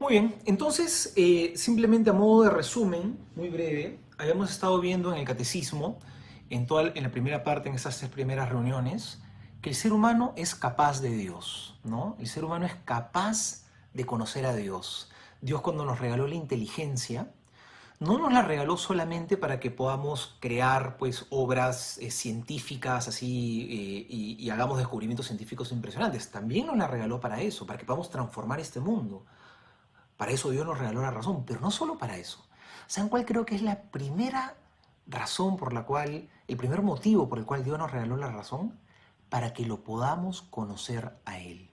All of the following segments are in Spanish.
Muy bien, entonces, simplemente a modo de resumen, muy breve, habíamos estado viendo en el catecismo, en la primera parte, en esas tres primeras reuniones, que el ser humano es capaz de Dios, ¿no? El ser humano es capaz de conocer a Dios. Dios, cuando nos regaló la inteligencia, no nos la regaló solamente para que podamos crear pues obras científicas así y hagamos descubrimientos científicos impresionantes. También nos la regaló para eso, para que podamos transformar este mundo. Para eso Dios nos regaló la razón, pero no solo para eso. ¿Saben cuál creo que es la primera razón por la cual, el primer motivo por el cual Dios nos regaló la razón? Para que lo podamos conocer a Él.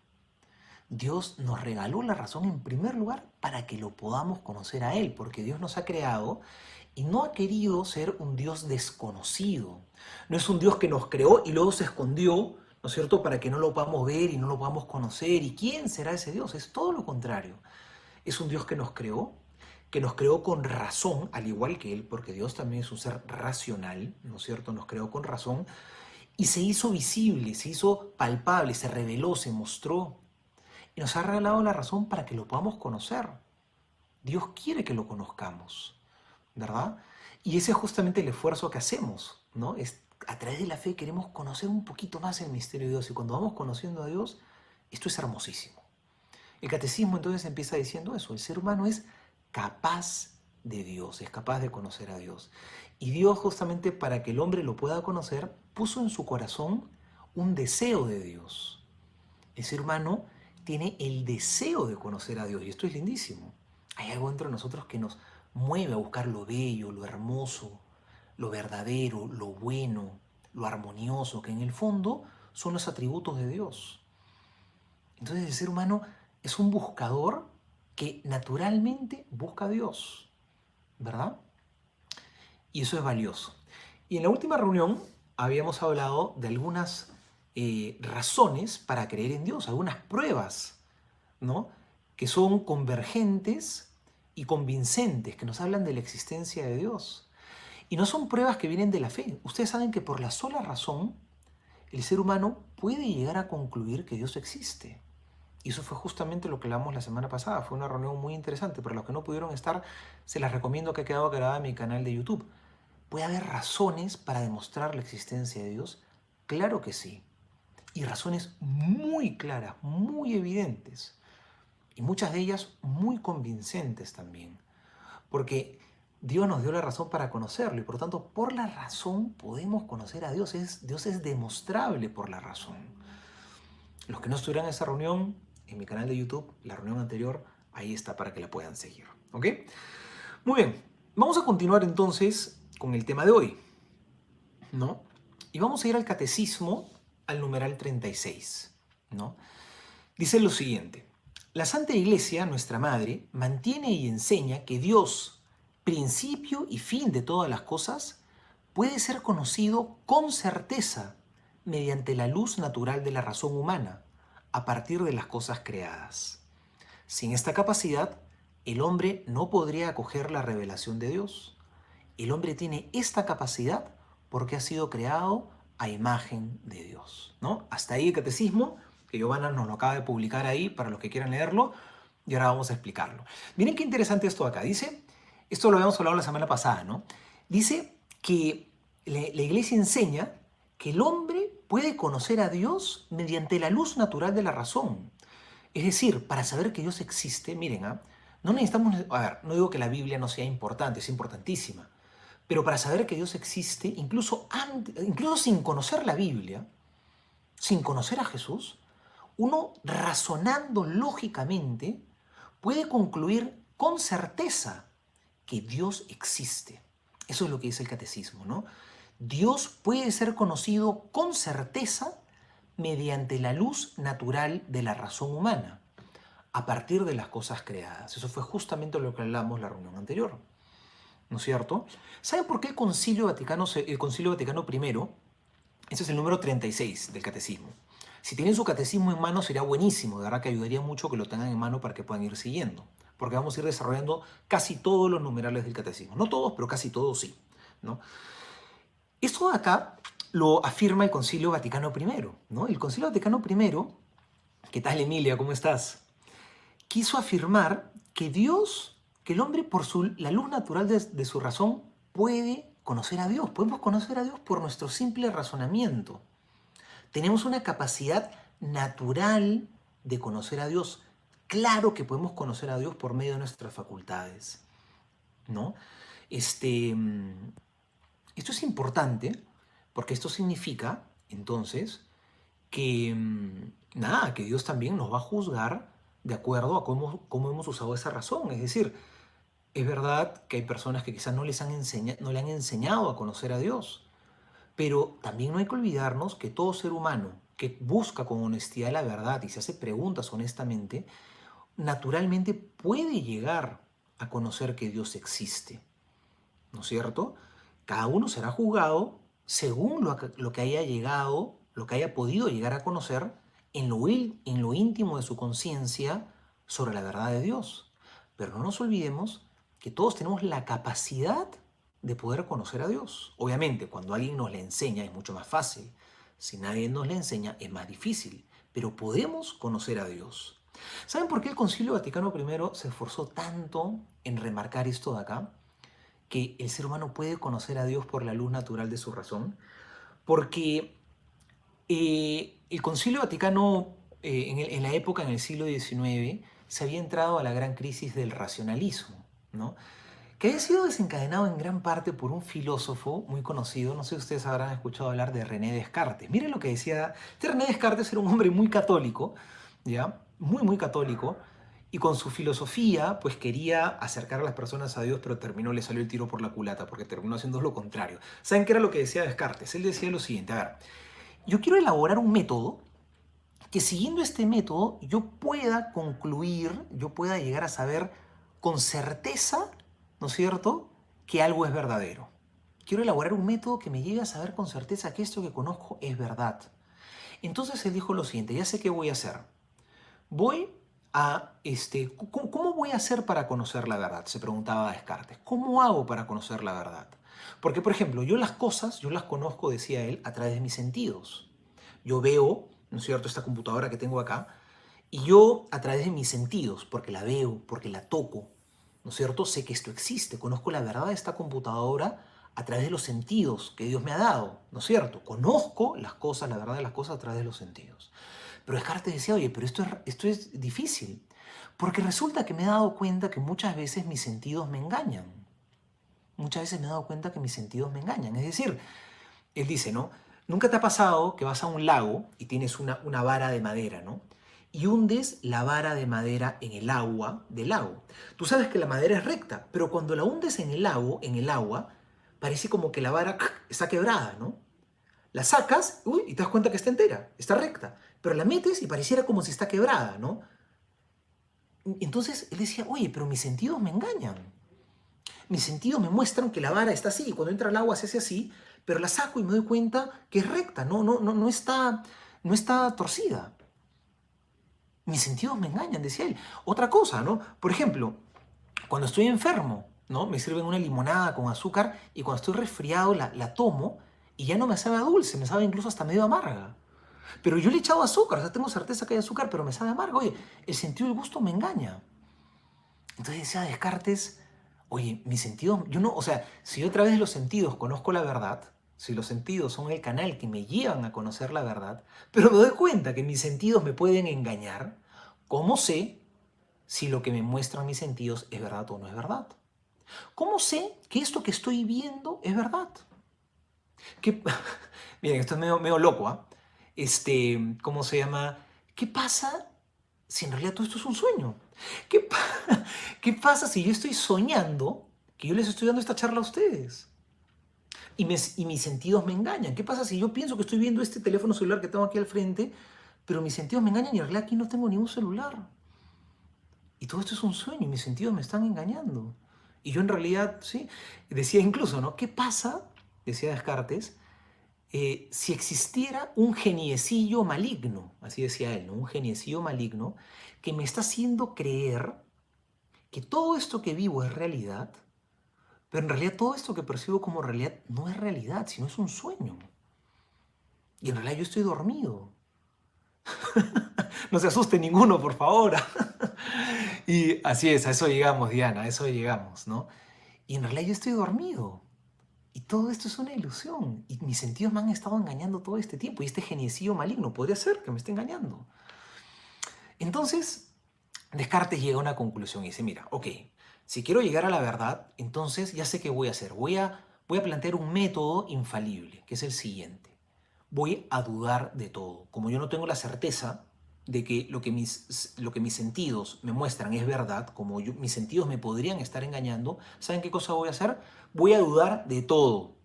Dios nos regaló la razón en primer lugar para que lo podamos conocer a Él, porque Dios nos ha creado y no ha querido ser un Dios desconocido. No es un Dios que nos creó y luego se escondió, ¿no es cierto?, para que no lo podamos ver y no lo podamos conocer. ¿Y quién será ese Dios? Es todo lo contrario. Es un Dios que nos creó con razón, al igual que Él, porque Dios también es un ser racional, ¿no es cierto? Nos creó con razón y se hizo visible, se hizo palpable, se reveló, se mostró. Y nos ha regalado la razón para que lo podamos conocer. Dios quiere que lo conozcamos, ¿verdad? Y ese es justamente el esfuerzo que hacemos, ¿no? Es, a través de la fe queremos conocer un poquito más el misterio de Dios. Y cuando vamos conociendo a Dios, esto es hermosísimo. El catecismo entonces empieza diciendo eso. El ser humano es capaz de Dios, es capaz de conocer a Dios. Y Dios, justamente para que el hombre lo pueda conocer, puso en su corazón un deseo de Dios. El ser humano tiene el deseo de conocer a Dios y esto es lindísimo. Hay algo dentro de nosotros que nos mueve a buscar lo bello, lo hermoso, lo verdadero, lo bueno, lo armonioso, que en el fondo son los atributos de Dios. Entonces el ser humano es un buscador que naturalmente busca a Dios, ¿verdad? Y eso es valioso. Y en la última reunión habíamos hablado de algunas razones para creer en Dios, algunas pruebas, ¿no?, que son convergentes y convincentes, que nos hablan de la existencia de Dios. Y no son pruebas que vienen de la fe. Ustedes saben que por la sola razón el ser humano puede llegar a concluir que Dios existe. Y eso fue justamente lo que hablamos la semana pasada. Fue una reunión muy interesante. Para los que no pudieron estar, se las recomiendo, que ha quedado grabada en mi canal de YouTube. ¿Puede haber razones para demostrar la existencia de Dios? Claro que sí. Y razones muy claras, muy evidentes. Y muchas de ellas muy convincentes también. Porque Dios nos dio la razón para conocerlo y por lo tanto por la razón podemos conocer a Dios. Dios es demostrable por la razón. Los que no estuvieran en esa reunión, en mi canal de YouTube, la reunión anterior, ahí está para que la puedan seguir. ¿Ok? Muy bien, vamos a continuar entonces con el tema de hoy, ¿no? Y vamos a ir al catecismo, al numeral 36, ¿no? Dice lo siguiente: la Santa Iglesia, nuestra Madre, mantiene y enseña que Dios, principio y fin de todas las cosas, puede ser conocido con certeza mediante la luz natural de la razón humana, a partir de las cosas creadas. Sin esta capacidad, el hombre no podría acoger la revelación de Dios. El hombre tiene esta capacidad porque ha sido creado a imagen de Dios, ¿no? Hasta ahí el catecismo, que Giovanna nos lo acaba de publicar ahí para los que quieran leerlo, y ahora vamos a explicarlo. Miren qué interesante esto acá. Dice, esto lo habíamos hablado la semana pasada, ¿no? Dice que la Iglesia enseña que el hombre puede conocer a Dios mediante la luz natural de la razón. Es decir, para saber que Dios existe, miren, no necesitamos, a ver, no digo que la Biblia no sea importante, es importantísima, pero para saber que Dios existe, incluso sin conocer la Biblia, sin conocer a Jesús, uno razonando lógicamente puede concluir con certeza que Dios existe. Eso es lo que dice el catecismo, ¿no? Dios puede ser conocido con certeza mediante la luz natural de la razón humana, a partir de las cosas creadas. Eso fue justamente lo que hablamos en la reunión anterior, ¿no es cierto? ¿Saben por qué el Concilio Vaticano I, ese es el número 36 del catecismo? Si tienen su catecismo en mano sería buenísimo, de verdad que ayudaría mucho que lo tengan en mano para que puedan ir siguiendo, porque vamos a ir desarrollando casi todos los numerales del catecismo. No todos, pero casi todos sí, ¿no? Esto de acá lo afirma el Concilio Vaticano I, ¿no? El Concilio Vaticano I, ¿qué tal, Emilia? ¿Cómo estás? Quiso afirmar que el hombre por la luz natural de su razón puede conocer a Dios. Podemos conocer a Dios por nuestro simple razonamiento. Tenemos una capacidad natural de conocer a Dios. Claro que podemos conocer a Dios por medio de nuestras facultades, ¿no? Esto es importante porque esto significa, entonces, que, que Dios también nos va a juzgar de acuerdo a cómo hemos usado esa razón. Es decir, es verdad que hay personas que quizás no le han enseñado a conocer a Dios, pero también no hay que olvidarnos que todo ser humano que busca con honestidad la verdad y se hace preguntas honestamente, naturalmente puede llegar a conocer que Dios existe, ¿no es cierto? Cada uno será juzgado según lo que haya llegado, lo que haya podido llegar a conocer en lo íntimo de su conciencia sobre la verdad de Dios. Pero no nos olvidemos que todos tenemos la capacidad de poder conocer a Dios. Obviamente, cuando alguien nos le enseña es mucho más fácil. Si nadie nos le enseña es más difícil. Pero podemos conocer a Dios. ¿Saben por qué el Concilio Vaticano I se esforzó tanto en remarcar esto de acá? Que el ser humano puede conocer a Dios por la luz natural de su razón. Porque el Concilio Vaticano, en la época, en el siglo XIX, se había entrado a la gran crisis del racionalismo, ¿no? Que había sido desencadenado en gran parte por un filósofo muy conocido, no sé si ustedes habrán escuchado hablar de René Descartes. Miren lo que decía, René Descartes era un hombre muy católico, ¿ya? Muy católico, y con su filosofía, pues quería acercar a las personas a Dios, pero le salió el tiro por la culata, porque terminó haciendo lo contrario. ¿Saben qué era lo que decía Descartes? Él decía lo siguiente, a ver, yo quiero elaborar un método que siguiendo este método yo pueda concluir, yo pueda llegar a saber con certeza, ¿no es cierto?, que algo es verdadero. Quiero elaborar un método que me llegue a saber con certeza que esto que conozco es verdad. Entonces él dijo lo siguiente, ya sé qué voy a hacer. ¿Cómo voy a hacer para conocer la verdad? Se preguntaba Descartes. ¿Cómo hago para conocer la verdad? Porque, por ejemplo, yo las conozco, decía él, a través de mis sentidos. Yo veo, ¿no es cierto?, esta computadora que tengo acá, y yo a través de mis sentidos, porque la veo, porque la toco, ¿no es cierto?, sé que esto existe, conozco la verdad de esta computadora a través de los sentidos que Dios me ha dado, ¿no es cierto? Conozco las cosas, la verdad de las cosas a través de los sentidos. Pero Descartes decía, oye, pero esto es difícil, porque resulta que me he dado cuenta que muchas veces mis sentidos me engañan. Muchas veces me he dado cuenta que mis sentidos me engañan. Es decir, él dice, ¿no? ¿Nunca te ha pasado que vas a un lago y tienes una vara de madera, ¿no? Y hundes la vara de madera en el agua del lago. Tú sabes que la madera es recta, pero cuando la hundes en el agua, parece como que la vara está quebrada, ¿no? La sacas, y te das cuenta que está entera, está recta, pero la metes y pareciera como si está quebrada, ¿no? Entonces él decía, oye, pero mis sentidos me engañan. Mis sentidos me muestran que la vara está así, y cuando entra el agua se hace así, pero la saco y me doy cuenta que es recta, no está torcida. Mis sentidos me engañan, decía él. Otra cosa, ¿no? Por ejemplo, cuando estoy enfermo, ¿no? Me sirven una limonada con azúcar y cuando estoy resfriado la tomo y ya no me sabe a dulce, me sabe incluso hasta medio amarga. Pero yo le he echado azúcar, o sea, tengo certeza que hay azúcar, pero me sabe amarga. Oye, el sentido del gusto me engaña. Entonces decía Descartes, oye, mi sentido, yo no, o sea, si yo a través de los sentidos conozco la verdad, si los sentidos son el canal que me llevan a conocer la verdad, pero me doy cuenta que mis sentidos me pueden engañar, ¿cómo sé si lo que me muestran mis sentidos es verdad o no es verdad? ¿Cómo sé que esto que estoy viendo es verdad? ¿Qué? Miren, esto es medio loco, ¿ah? ¿Cómo se llama? ¿Qué pasa si en realidad todo esto es un sueño? ¿Qué, ¿Qué pasa si yo estoy soñando que yo les estoy dando esta charla a ustedes? Y mis sentidos me engañan. ¿Qué pasa si yo pienso que estoy viendo este teléfono celular que tengo aquí al frente, pero mis sentidos me engañan y en realidad aquí no tengo ningún celular? Y todo esto es un sueño y mis sentidos me están engañando. Y yo en realidad, sí, decía incluso, ¿no? ¿Qué pasa, decía Descartes, si existiera un geniecillo maligno, así decía él, ¿no? Un geniecillo maligno que me está haciendo creer que todo esto que vivo es realidad, pero en realidad todo esto que percibo como realidad no es realidad, sino es un sueño. Y en realidad yo estoy dormido. No se asuste ninguno, por favor. Y así es, a eso llegamos, Diana, a eso llegamos, ¿no? Y en realidad yo estoy dormido. Y todo esto es una ilusión. Y mis sentidos me han estado engañando todo este tiempo. Y este geniecillo maligno podría ser que me esté engañando. Entonces, Descartes llega a una conclusión y dice, mira, ok, si quiero llegar a la verdad, entonces ya sé qué voy a hacer. Voy a plantear un método infalible, que es el siguiente. Voy a dudar de todo. Como yo no tengo la certeza de que lo que mis sentidos me muestran es verdad, como mis sentidos me podrían estar engañando, ¿saben qué cosa voy a hacer? Voy a dudar de todo.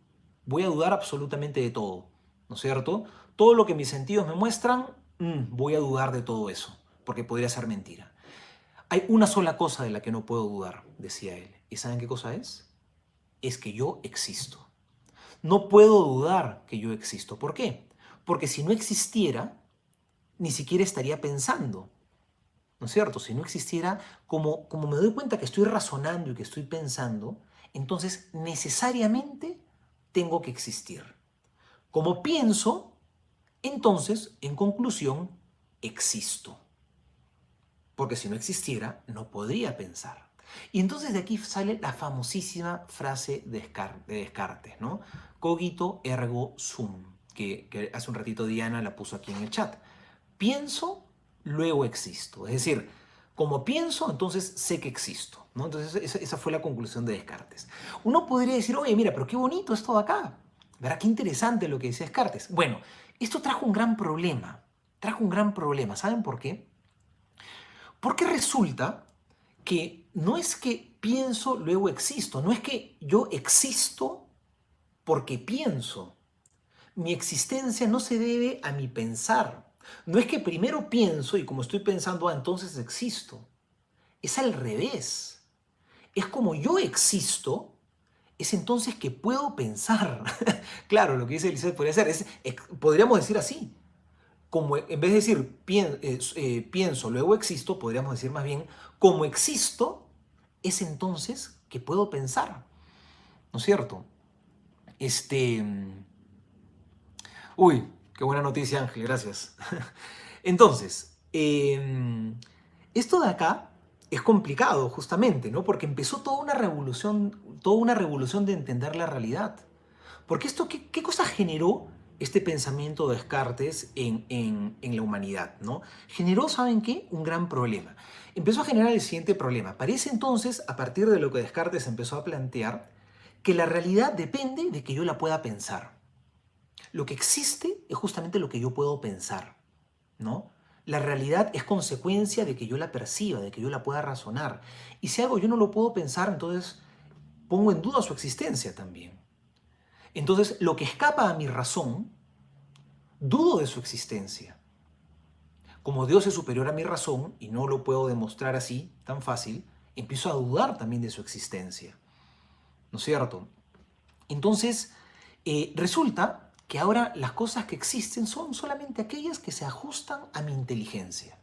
Voy a dudar absolutamente de todo, ¿no es cierto? Todo lo que mis sentidos me muestran, voy a dudar de todo eso, porque podría ser mentira. Hay una sola cosa de la que no puedo dudar, decía él. ¿Y saben qué cosa es? Es que yo existo. No puedo dudar que yo existo. ¿Por qué? Porque si no existiera, ni siquiera estaría pensando. ¿No es cierto? Si no existiera, como me doy cuenta que estoy razonando y que estoy pensando, entonces necesariamente tengo que existir. Como pienso, entonces, en conclusión, existo. Porque si no existiera, no podría pensar. Y entonces de aquí sale la famosísima frase de Descartes, ¿no? Cogito ergo sum, que hace un ratito Diana la puso aquí en el chat. Pienso, luego existo. Es decir, como pienso, entonces sé que existo, ¿no? Entonces esa fue la conclusión de Descartes. Uno podría decir, oye, mira, pero qué bonito esto de acá. ¿Verdad? Qué interesante lo que decía Descartes. Bueno, esto trajo un gran problema. Trajo un gran problema. ¿Saben por qué? Porque resulta que no es que pienso, luego existo. No es que yo existo porque pienso. Mi existencia no se debe a mi pensar. No es que primero pienso y como estoy pensando, entonces existo. Es al revés. Es como yo existo, es entonces que puedo pensar. Claro, lo que dice Elizabeth podría ser, podríamos decir así. Como en vez de decir pienso, luego existo, podríamos decir más bien, como existo, es entonces que puedo pensar. ¿No es cierto? Este... Uy, qué buena noticia, Ángel, gracias. Entonces, esto de acá es complicado justamente, ¿no? Porque empezó toda una revolución de entender la realidad. Porque esto, ¿qué cosa generó este pensamiento de Descartes en la humanidad, ¿no? Generó, ¿saben qué? Un gran problema. Empezó a generar el siguiente problema. Parece entonces, a partir de lo que Descartes empezó a plantear, que la realidad depende de que yo la pueda pensar. Lo que existe es justamente lo que yo puedo pensar, ¿no? La realidad es consecuencia de que yo la perciba, de que yo la pueda razonar. Y si algo yo no lo puedo pensar, entonces pongo en duda su existencia también. Entonces, lo que escapa a mi razón, dudo de su existencia. Como Dios es superior a mi razón y no lo puedo demostrar así, tan fácil, empiezo a dudar también de su existencia. ¿No es cierto? Entonces, resulta que ahora las cosas que existen son solamente aquellas que se ajustan a mi inteligencia,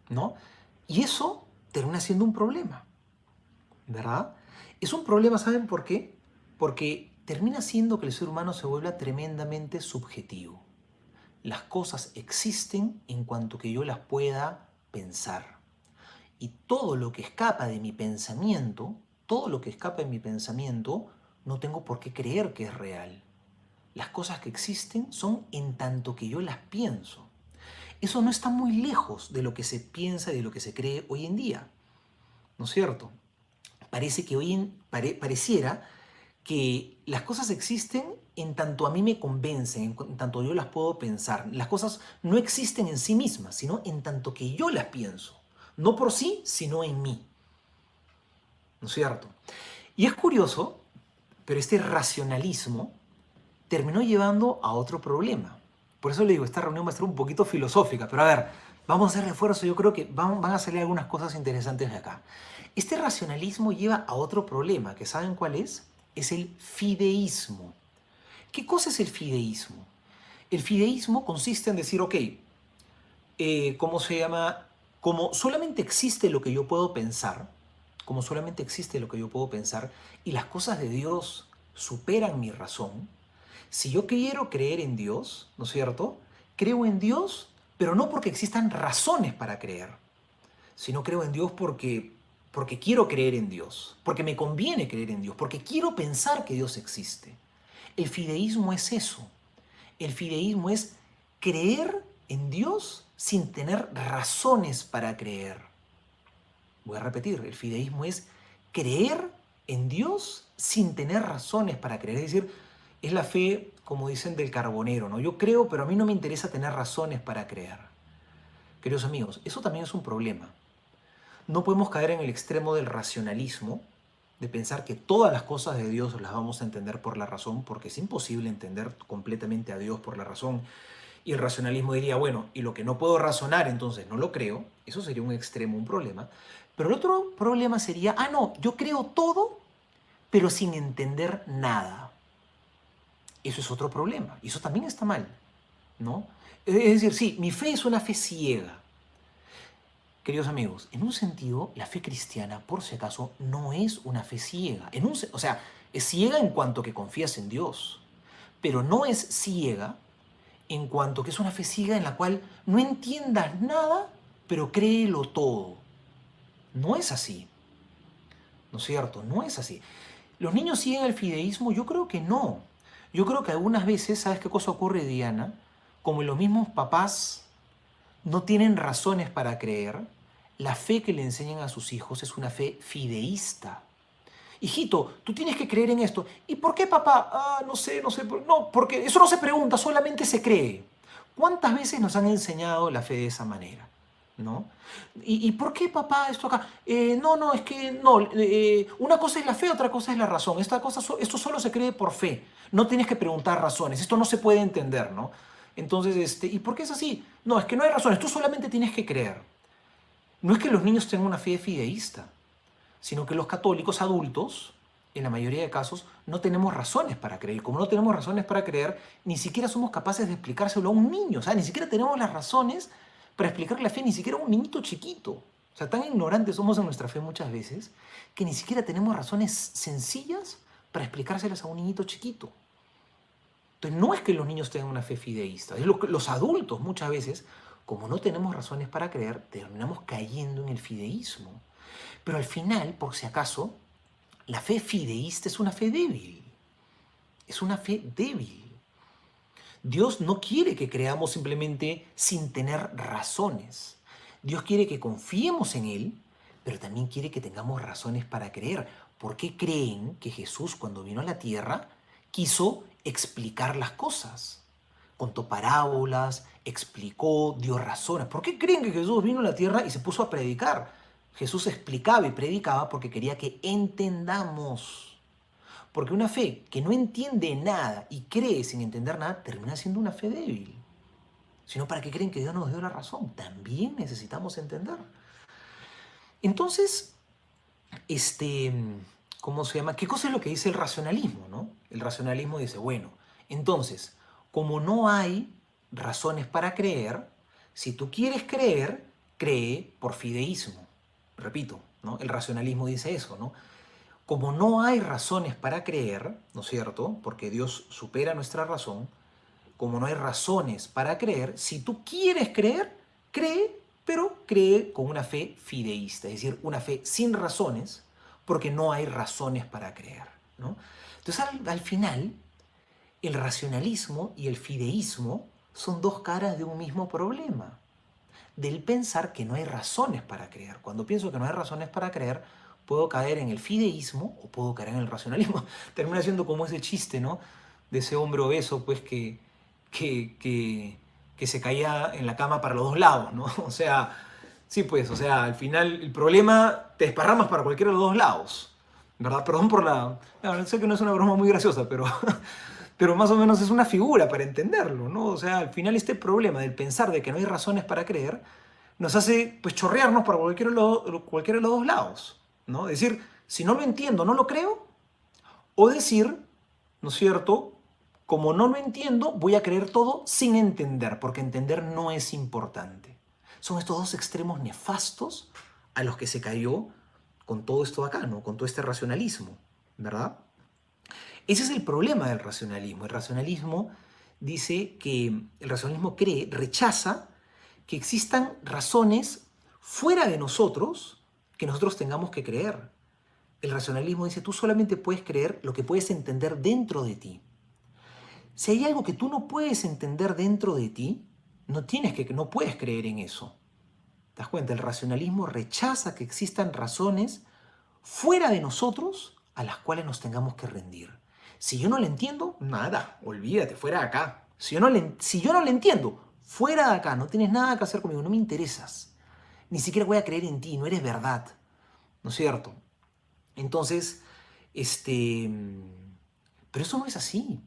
¿no? Y eso termina siendo un problema, ¿verdad? Es un problema, ¿saben por qué? Porque termina siendo que el ser humano se vuelva tremendamente subjetivo. Las cosas existen en cuanto que yo las pueda pensar. Y todo lo que escapa de mi pensamiento, todo lo que escapa de mi pensamiento, no tengo por qué creer que es real. Las cosas que existen son en tanto que yo las pienso. Eso no está muy lejos de lo que se piensa y de lo que se cree hoy en día, ¿no es cierto? Parece que pareciera que las cosas existen en tanto a mí me convencen, en tanto yo las puedo pensar. Las cosas no existen en sí mismas, sino en tanto que yo las pienso. No por sí, sino en mí. ¿No es cierto? Y es curioso, pero este racionalismo terminó llevando a otro problema. Por eso le digo, esta reunión va a ser un poquito filosófica, pero a ver, vamos a hacer esfuerzo, yo creo que van a salir algunas cosas interesantes de acá. Este racionalismo lleva a otro problema, que ¿saben cuál es? Es el fideísmo. ¿Qué cosa es el fideísmo? El fideísmo consiste en decir, ok, ¿cómo se llama? Como solamente existe lo que yo puedo pensar, como solamente existe lo que yo puedo pensar, y las cosas de Dios superan mi razón, si yo quiero creer en Dios, ¿no es cierto? Creo en Dios, pero no porque existan razones para creer, sino creo en Dios porque quiero creer en Dios, porque me conviene creer en Dios, porque quiero pensar que Dios existe. El fideísmo es eso. El fideísmo es creer en Dios sin tener razones para creer. Voy a repetir, el fideísmo es creer en Dios sin tener razones para creer. Es decir, es la fe, como dicen, del carbonero, ¿no? Yo creo, pero a mí no me interesa tener razones para creer. Queridos amigos, eso también es un problema. No podemos caer en el extremo del racionalismo, de pensar que todas las cosas de Dios las vamos a entender por la razón, porque es imposible entender completamente a Dios por la razón. Y el racionalismo diría, bueno, y lo que no puedo razonar, entonces no lo creo. Eso sería un extremo, un problema. Pero el otro problema sería, no, yo creo todo, pero sin entender nada. Eso es otro problema. Y eso también está mal, ¿no? Es decir, sí, mi fe es una fe ciega. Queridos amigos, en un sentido, la fe cristiana, por si acaso, no es una fe ciega. O sea, es ciega en cuanto que confías en Dios, pero no es ciega en cuanto que es una fe ciega en la cual no entiendas nada, pero créelo todo. No es así, ¿no es cierto? No es así. ¿Los niños siguen el fideísmo? Yo creo que no. Yo creo que algunas veces, ¿sabes qué cosa ocurre, Diana? Como los mismos papás no tienen razones para creer, la fe que le enseñan a sus hijos es una fe fideísta. Hijito, tú tienes que creer en esto. ¿Y por qué, papá? No sé. No, porque eso no se pregunta, solamente se cree. ¿Cuántas veces nos han enseñado la fe de esa manera? ¿No? ¿Y por qué, papá, esto acá? No, es que no. Una cosa es la fe, otra cosa es la razón. Esto solo se cree por fe. No tienes que preguntar razones. Esto no se puede entender, ¿no? Entonces, ¿y por qué es así? No, es que no hay razones. Tú solamente tienes que creer. No es que los niños tengan una fe fideísta, sino que los católicos adultos, en la mayoría de casos, no tenemos razones para creer. Como no tenemos razones para creer, ni siquiera somos capaces de explicárselo a un niño. O sea, ni siquiera tenemos las razones para explicar la fe, ni siquiera a un niñito chiquito. O sea, tan ignorantes somos en nuestra fe muchas veces que ni siquiera tenemos razones sencillas para explicárselas a un niñito chiquito. Entonces, no es que los niños tengan una fe fideísta. Los adultos muchas veces, como no tenemos razones para creer, terminamos cayendo en el fideísmo. Pero al final, por si acaso, la fe fideísta es una fe débil. Es una fe débil. Dios no quiere que creamos simplemente sin tener razones. Dios quiere que confiemos en Él, pero también quiere que tengamos razones para creer. ¿Por qué creen que Jesús, cuando vino a la tierra, quiso explicar las cosas? Contó parábolas, explicó, dio razones. ¿Por qué creen que Jesús vino a la tierra y se puso a predicar? Jesús explicaba y predicaba porque quería que entendamos. Porque una fe que no entiende nada y cree sin entender nada termina siendo una fe débil. Sino ¿para qué creen que Dios nos dio la razón? También necesitamos entender. Entonces, ¿cómo se llama? ¿Qué cosa es lo que dice el racionalismo, no? El racionalismo dice, bueno, entonces, como no hay razones para creer, si tú quieres creer, cree por fideísmo. Repito, ¿no? El racionalismo dice eso, ¿no? Como no hay razones para creer, ¿no es cierto? Porque Dios supera nuestra razón, como no hay razones para creer, si tú quieres creer, cree, pero cree con una fe fideísta, es decir, una fe sin razones, porque no hay razones para creer, ¿no? Entonces, al final, el racionalismo y el fideísmo son dos caras de un mismo problema, del pensar que no hay razones para creer. Cuando pienso que no hay razones para creer, puedo caer en el fideísmo o puedo caer en el racionalismo. Termina siendo como ese chiste, ¿no? De ese hombre obeso, pues, que se caía en la cama para los dos lados, ¿no? O sea, sí, pues, o sea, al final el problema te desparramas para cualquiera de los dos lados, ¿verdad? Perdón por la... No, sé que no es una broma muy graciosa, pero más o menos es una figura para entenderlo, ¿no? O sea, al final este problema del pensar de que no hay razones para creer nos hace, pues, chorrearnos para cualquiera de los dos lados, ¿no? Es decir, si no lo entiendo, no lo creo, o decir, ¿no es cierto?, como no lo entiendo, voy a creer todo sin entender, porque entender no es importante. Son estos dos extremos nefastos a los que se cayó con todo esto acá, ¿no? Con todo este racionalismo, ¿verdad? Ese es el problema del racionalismo. El racionalismo dice que el racionalismo rechaza que existan razones fuera de nosotros que nosotros tengamos que creer. El racionalismo dice, tú solamente puedes creer lo que puedes entender dentro de ti. Si hay algo que tú no puedes entender dentro de ti, no puedes creer en eso. ¿Te das cuenta? El racionalismo rechaza que existan razones fuera de nosotros a las cuales nos tengamos que rendir. Si yo no le entiendo, nada, olvídate, fuera de acá. Si yo no le entiendo, fuera de acá, no tienes nada que hacer conmigo, no me interesas. Ni siquiera voy a creer en ti, no eres verdad. ¿No es cierto? Entonces, pero eso no es así.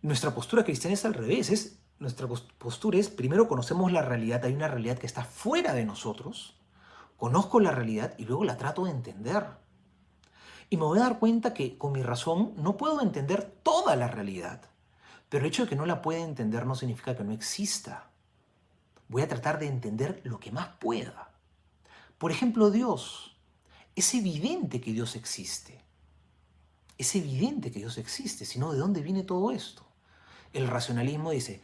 Nuestra postura cristiana es al revés. Nuestra postura es, primero conocemos la realidad, hay una realidad que está fuera de nosotros, conozco la realidad y luego la trato de entender. Y me voy a dar cuenta que con mi razón no puedo entender toda la realidad, pero el hecho de que no la pueda entender no significa que no exista. Voy a tratar de entender lo que más pueda. Por ejemplo, Dios. Es evidente que Dios existe. Es evidente que Dios existe, si no, ¿de dónde viene todo esto? El racionalismo dice,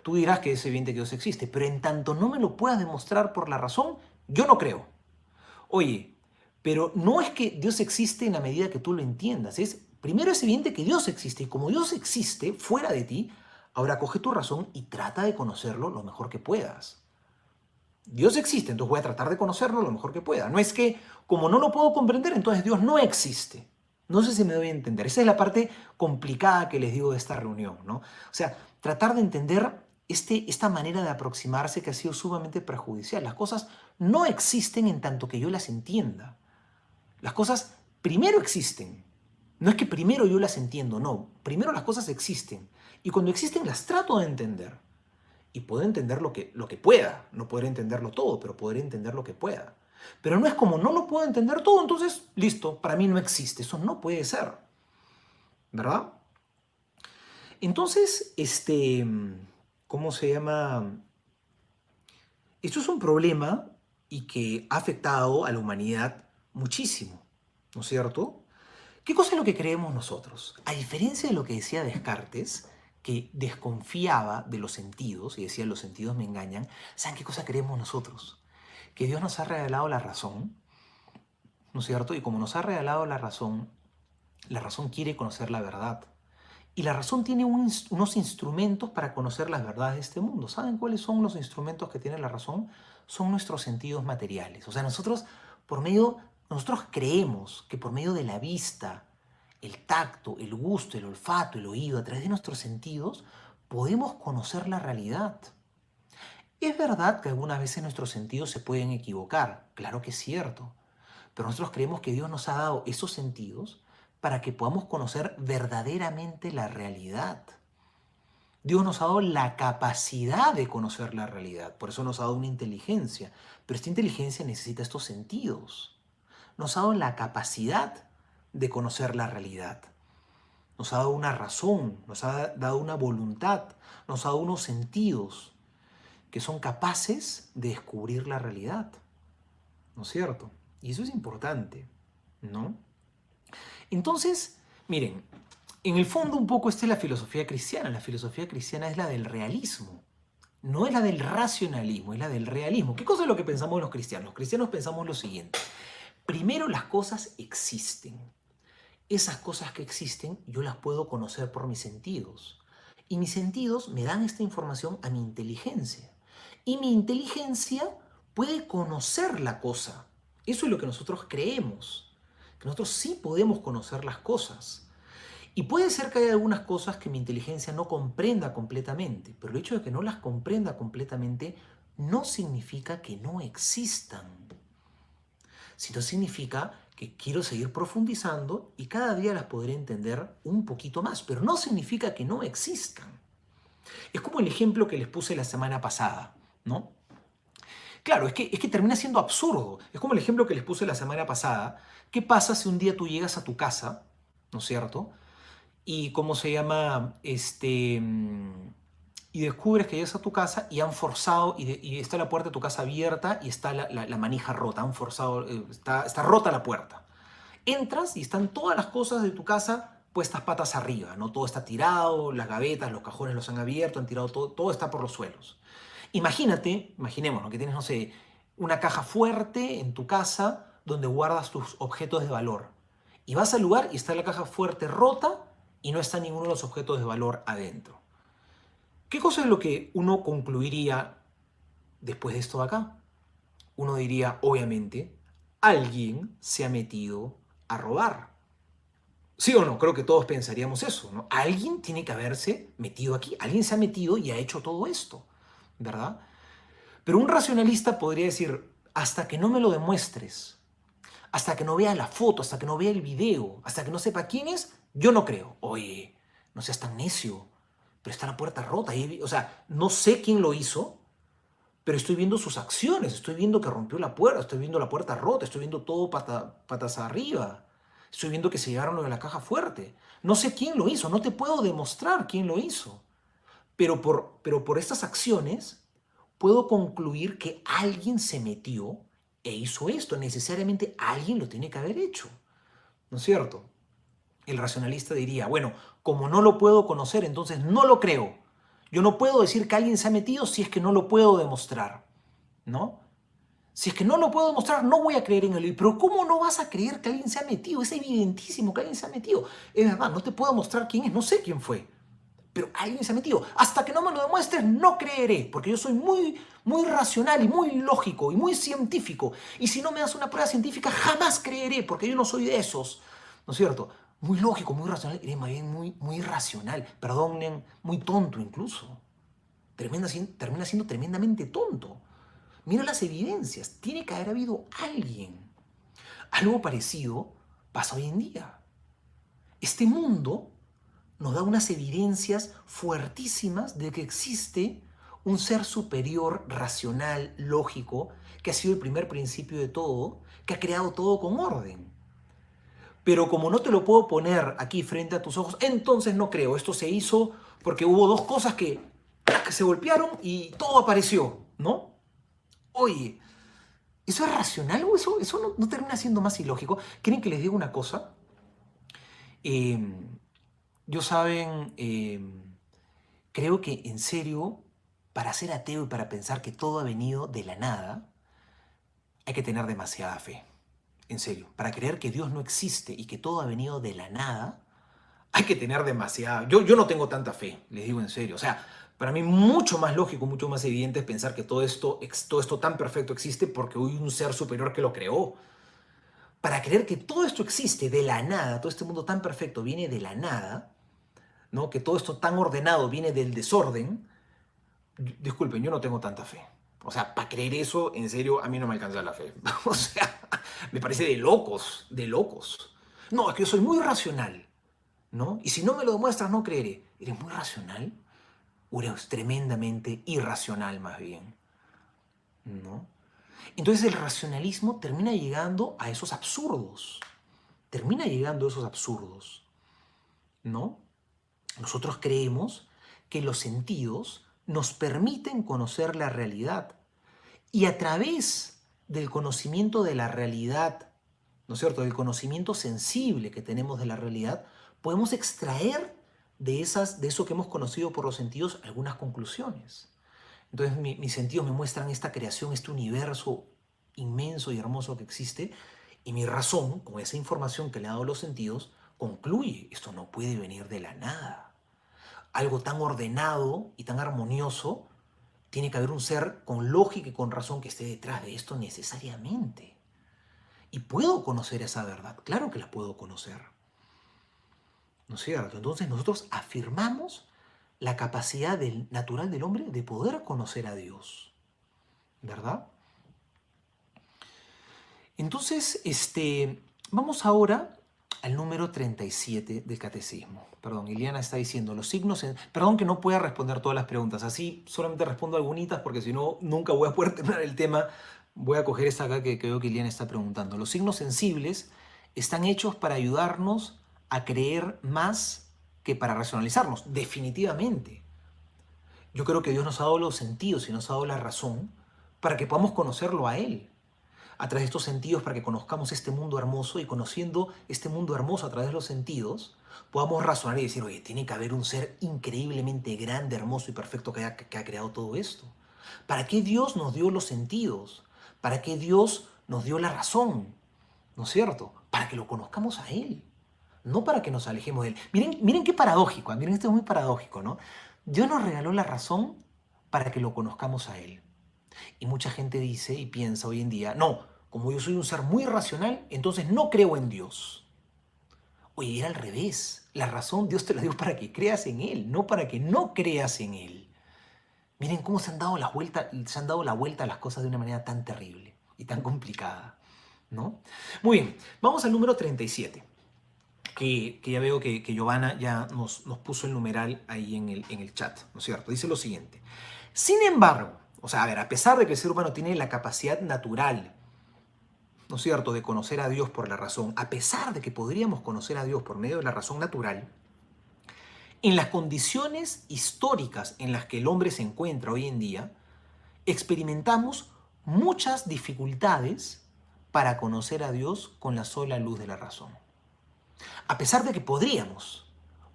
tú dirás que es evidente que Dios existe, pero en tanto no me lo puedas demostrar por la razón, yo no creo. Oye, pero no es que Dios existe en la medida que tú lo entiendas. Primero es evidente que Dios existe, y como Dios existe fuera de ti, ahora coge tu razón y trata de conocerlo lo mejor que puedas. Dios existe, entonces voy a tratar de conocerlo lo mejor que pueda. No es que, como no lo puedo comprender, entonces Dios no existe. No sé si me doy a entender. Esa es la parte complicada que les digo de esta reunión, ¿no? O sea, tratar de entender esta manera de aproximarse que ha sido sumamente perjudicial. Las cosas no existen en tanto que yo las entienda. Las cosas primero existen. No es que primero yo las entiendo, no. Primero las cosas existen. Y cuando existen las trato de entender. Y puedo entender lo que pueda. No poder entenderlo todo, pero poder entender lo que pueda. Pero no es como no lo puedo entender todo, entonces, listo, para mí no existe. Eso no puede ser. ¿Verdad? Entonces, ¿cómo se llama? Esto es un problema y que ha afectado a la humanidad muchísimo, ¿no es cierto? ¿Qué cosa es lo que creemos nosotros? A diferencia de lo que decía Descartes, que desconfiaba de los sentidos y decía los sentidos me engañan, ¿saben qué cosa creemos nosotros? Que Dios nos ha regalado la razón, ¿no es cierto? Y como nos ha regalado la razón quiere conocer la verdad. Y la razón tiene unos instrumentos para conocer las verdades de este mundo. ¿Saben cuáles son los instrumentos que tiene la razón? Son nuestros sentidos materiales. O sea, nosotros creemos que por medio de la vista, el tacto, el gusto, el olfato, el oído, a través de nuestros sentidos, podemos conocer la realidad. Es verdad que algunas veces nuestros sentidos se pueden equivocar, claro que es cierto, pero nosotros creemos que Dios nos ha dado esos sentidos para que podamos conocer verdaderamente la realidad. Dios nos ha dado la capacidad de conocer la realidad, por eso nos ha dado una inteligencia, pero esta inteligencia necesita estos sentidos. Nos ha dado la capacidad de conocer la realidad. Nos ha dado una razón, nos ha dado una voluntad, nos ha dado unos sentidos que son capaces de descubrir la realidad, ¿no es cierto? Y eso es importante, ¿no? Entonces, miren, en el fondo un poco esta es la filosofía cristiana. La filosofía cristiana es la del realismo, no es la del racionalismo, es la del realismo. ¿Qué cosa es lo que pensamos los cristianos? Los cristianos pensamos lo siguiente. Primero, las cosas existen. Esas cosas que existen yo las puedo conocer por mis sentidos. Y mis sentidos me dan esta información a mi inteligencia. Y mi inteligencia puede conocer la cosa. Eso es lo que nosotros creemos. Que nosotros sí podemos conocer las cosas. Y puede ser que haya algunas cosas que mi inteligencia no comprenda completamente. Pero el hecho de que no las comprenda completamente no significa que no existan. Sino significa que quiero seguir profundizando y cada día las podré entender un poquito más, pero no significa que no existan. Es como el ejemplo que les puse la semana pasada, ¿no? Claro, es que termina siendo absurdo. Es como el ejemplo que les puse la semana pasada. ¿Qué pasa si un día tú llegas a tu casa, ¿no es cierto? Y ¿cómo se llama? Y descubres que llegas a tu casa y han forzado, y está la puerta de tu casa abierta y está la manija rota, está rota la puerta. Entras y están todas las cosas de tu casa puestas patas arriba, ¿no? Todo está tirado, las gavetas, los cajones los han abierto, han tirado todo, todo está por los suelos. Imaginemos, ¿no? Que tienes, no sé, una caja fuerte en tu casa donde guardas tus objetos de valor. Y vas al lugar y está la caja fuerte rota y no está ninguno de los objetos de valor adentro. ¿Qué cosa es lo que uno concluiría después de esto de acá? Uno diría, obviamente, alguien se ha metido a robar. ¿Sí o no? Creo que todos pensaríamos eso, ¿no? Alguien tiene que haberse metido aquí. Alguien se ha metido y ha hecho todo esto, ¿verdad? Pero un racionalista podría decir, hasta que no me lo demuestres, hasta que no vea la foto, hasta que no vea el video, hasta que no sepa quién es, yo no creo. Oye, no seas tan necio, pero está la puerta rota. O sea, no sé quién lo hizo, pero estoy viendo sus acciones, estoy viendo que rompió la puerta, estoy viendo la puerta rota, estoy viendo todo patas arriba, estoy viendo que se llevaron lo de la caja fuerte. No sé quién lo hizo, no te puedo demostrar quién lo hizo, pero por estas acciones puedo concluir que alguien se metió e hizo esto. Necesariamente alguien lo tiene que haber hecho, ¿no es cierto? El racionalista diría, bueno, como no lo puedo conocer, entonces no lo creo. Yo no puedo decir que alguien se ha metido si es que no lo puedo demostrar, ¿no? Si es que no lo puedo demostrar, no voy a creer en él. Pero ¿cómo no vas a creer que alguien se ha metido? Es evidentísimo que alguien se ha metido. Es verdad, no te puedo mostrar quién es, no sé quién fue. Pero alguien se ha metido. Hasta que no me lo demuestres, no creeré. Porque yo soy muy, muy racional y muy lógico y muy científico. Y si no me das una prueba científica, jamás creeré, porque yo no soy de esos. ¿No es cierto? Muy lógico, muy racional. Eres más bien muy, muy irracional. Perdonen, muy tonto incluso. Termina siendo tremendamente tonto. Mira las evidencias. Tiene que haber habido alguien. Algo parecido pasa hoy en día. Este mundo nos da unas evidencias fuertísimas de que existe un ser superior, racional, lógico, que ha sido el primer principio de todo, que ha creado todo con orden. Pero como no te lo puedo poner aquí frente a tus ojos, entonces no creo. Esto se hizo porque hubo dos cosas que se golpearon y todo apareció, ¿no? Oye, ¿eso es racional o eso no termina siendo más ilógico? ¿Quieren que les diga una cosa? Yo saben, creo que en serio, para ser ateo y para pensar que todo ha venido de la nada, hay que tener demasiada fe. En serio, para creer que Dios no existe y que todo ha venido de la nada, hay que tener demasiada... Yo no tengo tanta fe, les digo en serio. O sea, para mí mucho más lógico, mucho más evidente es pensar que todo esto tan perfecto existe porque hay un ser superior que lo creó. Para creer que todo esto existe de la nada, todo este mundo tan perfecto viene de la nada, ¿no? Que todo esto tan ordenado viene del desorden, disculpen, yo no tengo tanta fe. O sea, para creer eso, en serio, a mí no me alcanza la fe. O sea, me parece de locos, de locos. No, es que yo soy muy racional, ¿no? Y si no me lo demuestras, no creeré. ¿Eres muy racional? ¿O eres tremendamente irracional más bien? ¿No? Entonces el racionalismo termina llegando a esos absurdos. Termina llegando a esos absurdos, ¿no? Nosotros creemos que los sentidos nos permiten conocer la realidad y a través del conocimiento de la realidad, ¿no es cierto?, del conocimiento sensible que tenemos de la realidad, podemos extraer de eso que hemos conocido por los sentidos algunas conclusiones. Entonces mis sentidos me muestran esta creación, este universo inmenso y hermoso que existe, y mi razón, con esa información que le ha dado los sentidos, concluye, esto no puede venir de la nada. Algo tan ordenado y tan armonioso, tiene que haber un ser con lógica y con razón que esté detrás de esto necesariamente. Y puedo conocer esa verdad, claro que la puedo conocer. ¿No es cierto? Entonces nosotros afirmamos la capacidad natural del hombre de poder conocer a Dios, ¿verdad? Entonces, vamos ahora al número 37 del catecismo. Perdón, Iliana está diciendo los signos... Perdón que no pueda responder todas las preguntas, así solamente respondo algunitas porque si no, nunca voy a poder terminar el tema. Voy a coger esta acá que creo que Iliana está preguntando. Los signos sensibles están hechos para ayudarnos a creer más que para racionalizarnos, definitivamente. Yo creo que Dios nos ha dado los sentidos y nos ha dado la razón para que podamos conocerlo a Él. a través de estos sentidos para que conozcamos este mundo hermoso y conociendo este mundo hermoso a través de los sentidos, podamos razonar y decir, oye, tiene que haber un ser increíblemente grande, hermoso y perfecto que ha creado todo esto. ¿Para qué Dios nos dio los sentidos? ¿Para qué Dios nos dio la razón? ¿No es cierto? Para que lo conozcamos a Él, no para que nos alejemos de Él. Miren qué paradójico, miren, esto es muy paradójico, ¿no? Dios nos regaló la razón para que lo conozcamos a Él. Y mucha gente dice y piensa hoy en día, no, como yo soy un ser muy racional, entonces no creo en Dios. Oye, era al revés. La razón Dios te la dio para que creas en Él, no para que no creas en Él. Miren cómo se han dado la vuelta a las cosas de una manera tan terrible y tan complicada, ¿no? Muy bien, vamos al número 37, que ya veo que Giovanna ya nos puso el numeral ahí en el chat, ¿no es cierto? Dice lo siguiente. Sin embargo, o sea, a ver, a pesar de que el ser humano tiene la capacidad natural, ¿no es cierto?, de conocer a Dios por la razón, a pesar de que podríamos conocer a Dios por medio de la razón natural, en las condiciones históricas en las que el hombre se encuentra hoy en día, experimentamos muchas dificultades para conocer a Dios con la sola luz de la razón. A pesar de que podríamos,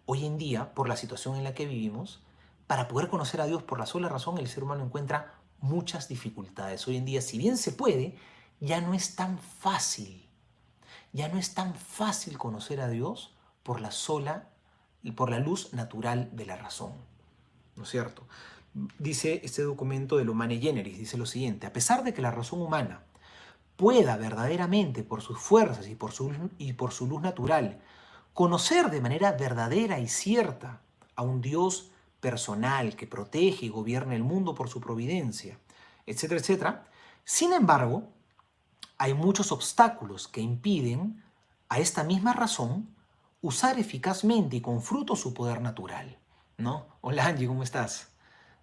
hoy en día, por la situación en la que vivimos, para poder conocer a Dios por la sola razón, el ser humano encuentra muchas dificultades. Hoy en día, si bien se puede, ya no es tan fácil. Ya no es tan fácil conocer a Dios por la luz natural de la razón. ¿No es cierto? Dice este documento del Humane Generis, dice lo siguiente: a pesar de que la razón humana pueda verdaderamente, por sus fuerzas y por su luz natural, conocer de manera verdadera y cierta a un Dios personal que protege y gobierna el mundo por su providencia, etcétera, etcétera, sin embargo, hay muchos obstáculos que impiden a esta misma razón usar eficazmente y con fruto su poder natural, ¿no? Hola Angie, ¿cómo estás?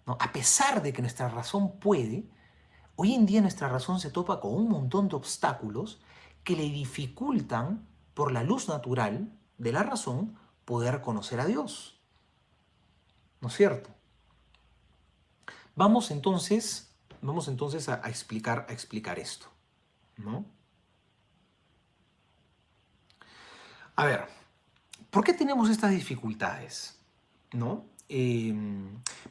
¿No? A pesar de que nuestra razón puede, hoy en día nuestra razón se topa con un montón de obstáculos que le dificultan, por la luz natural de la razón, poder conocer a Dios. ¿No es cierto? Vamos entonces a explicar esto, ¿no? A ver, ¿por qué tenemos estas dificultades? ¿No?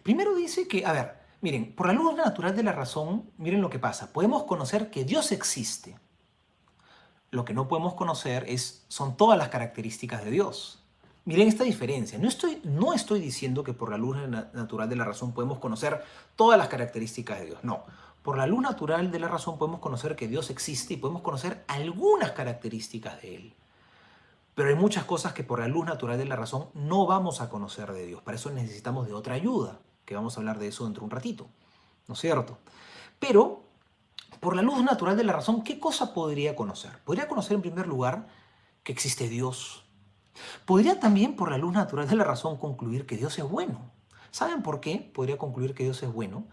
Primero dice que, a ver, miren, por la luz natural de la razón, miren lo que pasa. Podemos conocer que Dios existe. Lo que no podemos conocer son todas las características de Dios. Miren esta diferencia. No estoy diciendo que por la luz natural de la razón podemos conocer todas las características de Dios. No. Por la luz natural de la razón podemos conocer que Dios existe y podemos conocer algunas características de Él. Pero hay muchas cosas que por la luz natural de la razón no vamos a conocer de Dios. Para eso necesitamos de otra ayuda, que vamos a hablar de eso dentro de un ratito. ¿No es cierto? Pero por la luz natural de la razón, ¿qué cosa podría conocer? Podría conocer en primer lugar que existe Dios. Podría también por la luz natural de la razón concluir que Dios es bueno. ¿Saben por qué podría concluir que Dios es bueno?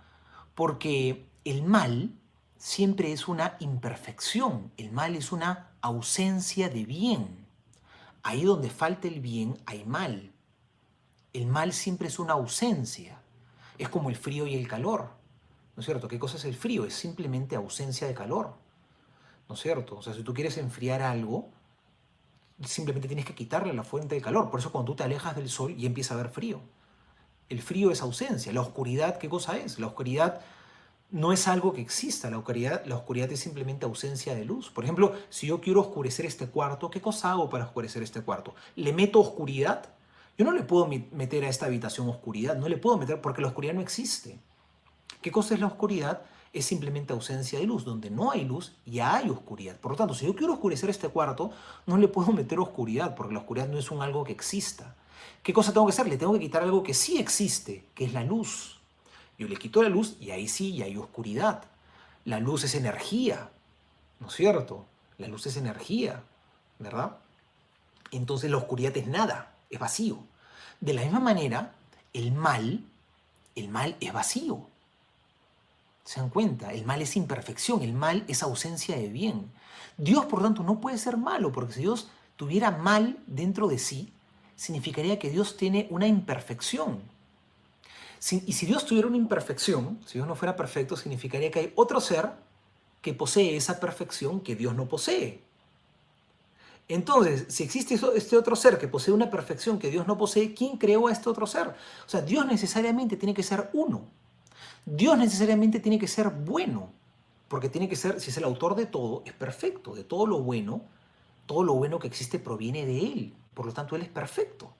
Porque el mal siempre es una imperfección. El mal es una ausencia de bien. Ahí donde falta el bien hay mal. El mal siempre es una ausencia. Es como el frío y el calor. ¿No es cierto? ¿Qué cosa es el frío? Es simplemente ausencia de calor. ¿No es cierto? O sea, si tú quieres enfriar algo, simplemente tienes que quitarle la fuente de calor. Por eso cuando tú te alejas del sol y empieza a haber frío. El frío es ausencia. La oscuridad, ¿qué cosa es? La oscuridad no es algo que exista. La oscuridad es simplemente ausencia de luz. Por ejemplo, si yo quiero oscurecer este cuarto, ¿qué cosa hago para oscurecer este cuarto? ¿Le meto oscuridad? Yo no le puedo meter a esta habitación oscuridad. No le puedo meter porque la oscuridad no existe. ¿Qué cosa es la oscuridad? Es simplemente ausencia de luz. Donde no hay luz, ya hay oscuridad. Por lo tanto, si yo quiero oscurecer este cuarto, no le puedo meter oscuridad, porque la oscuridad no es algo que exista. ¿Qué cosa tengo que hacer? Le tengo que quitar algo que sí existe, que es la luz. Yo le quito la luz y ahí sí, ya hay oscuridad. La luz es energía, ¿no es cierto? La luz es energía, ¿verdad? Entonces la oscuridad es nada, es vacío. De la misma manera, el mal es vacío. ¿Se dan cuenta? El mal es imperfección, el mal es ausencia de bien. Dios, por tanto, no puede ser malo, porque si Dios tuviera mal dentro de sí, significaría que Dios tiene una imperfección. Y si Dios tuviera una imperfección, si Dios no fuera perfecto, significaría que hay otro ser que posee esa perfección que Dios no posee. Entonces, si existe este otro ser que posee una perfección que Dios no posee, ¿quién creó a este otro ser? O sea, Dios necesariamente tiene que ser uno. Dios necesariamente tiene que ser bueno, porque tiene que ser, si es el autor de todo, es perfecto. De todo lo bueno que existe proviene de Él. Por lo tanto, Él es perfecto.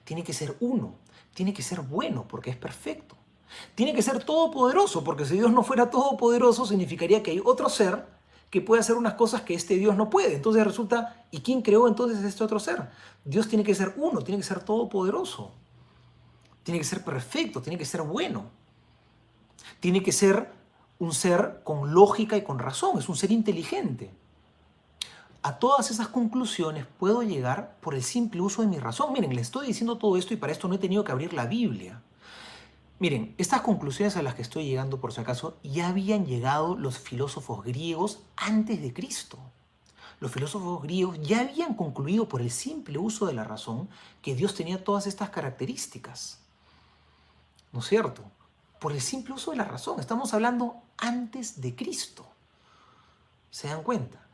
Tiene que ser uno. Tiene que ser bueno, porque es perfecto. Tiene que ser todopoderoso, porque si Dios no fuera todopoderoso, significaría que hay otro ser que puede hacer unas cosas que este Dios no puede. Entonces resulta, ¿y quién creó entonces este otro ser? Dios tiene que ser uno, tiene que ser todopoderoso. Tiene que ser perfecto, tiene que ser bueno. Tiene que ser un ser con lógica y con razón, es un ser inteligente. A todas esas conclusiones puedo llegar por el simple uso de mi razón. Miren, les estoy diciendo todo esto y para esto no he tenido que abrir la Biblia. Miren, estas conclusiones a las que estoy llegando, por si acaso, ya habían llegado los filósofos griegos antes de Cristo. Los filósofos griegos ya habían concluido por el simple uso de la razón que Dios tenía todas estas características. ¿No es cierto? Por el simple uso de la razón. Estamos hablando antes de Cristo. ¿Se dan cuenta?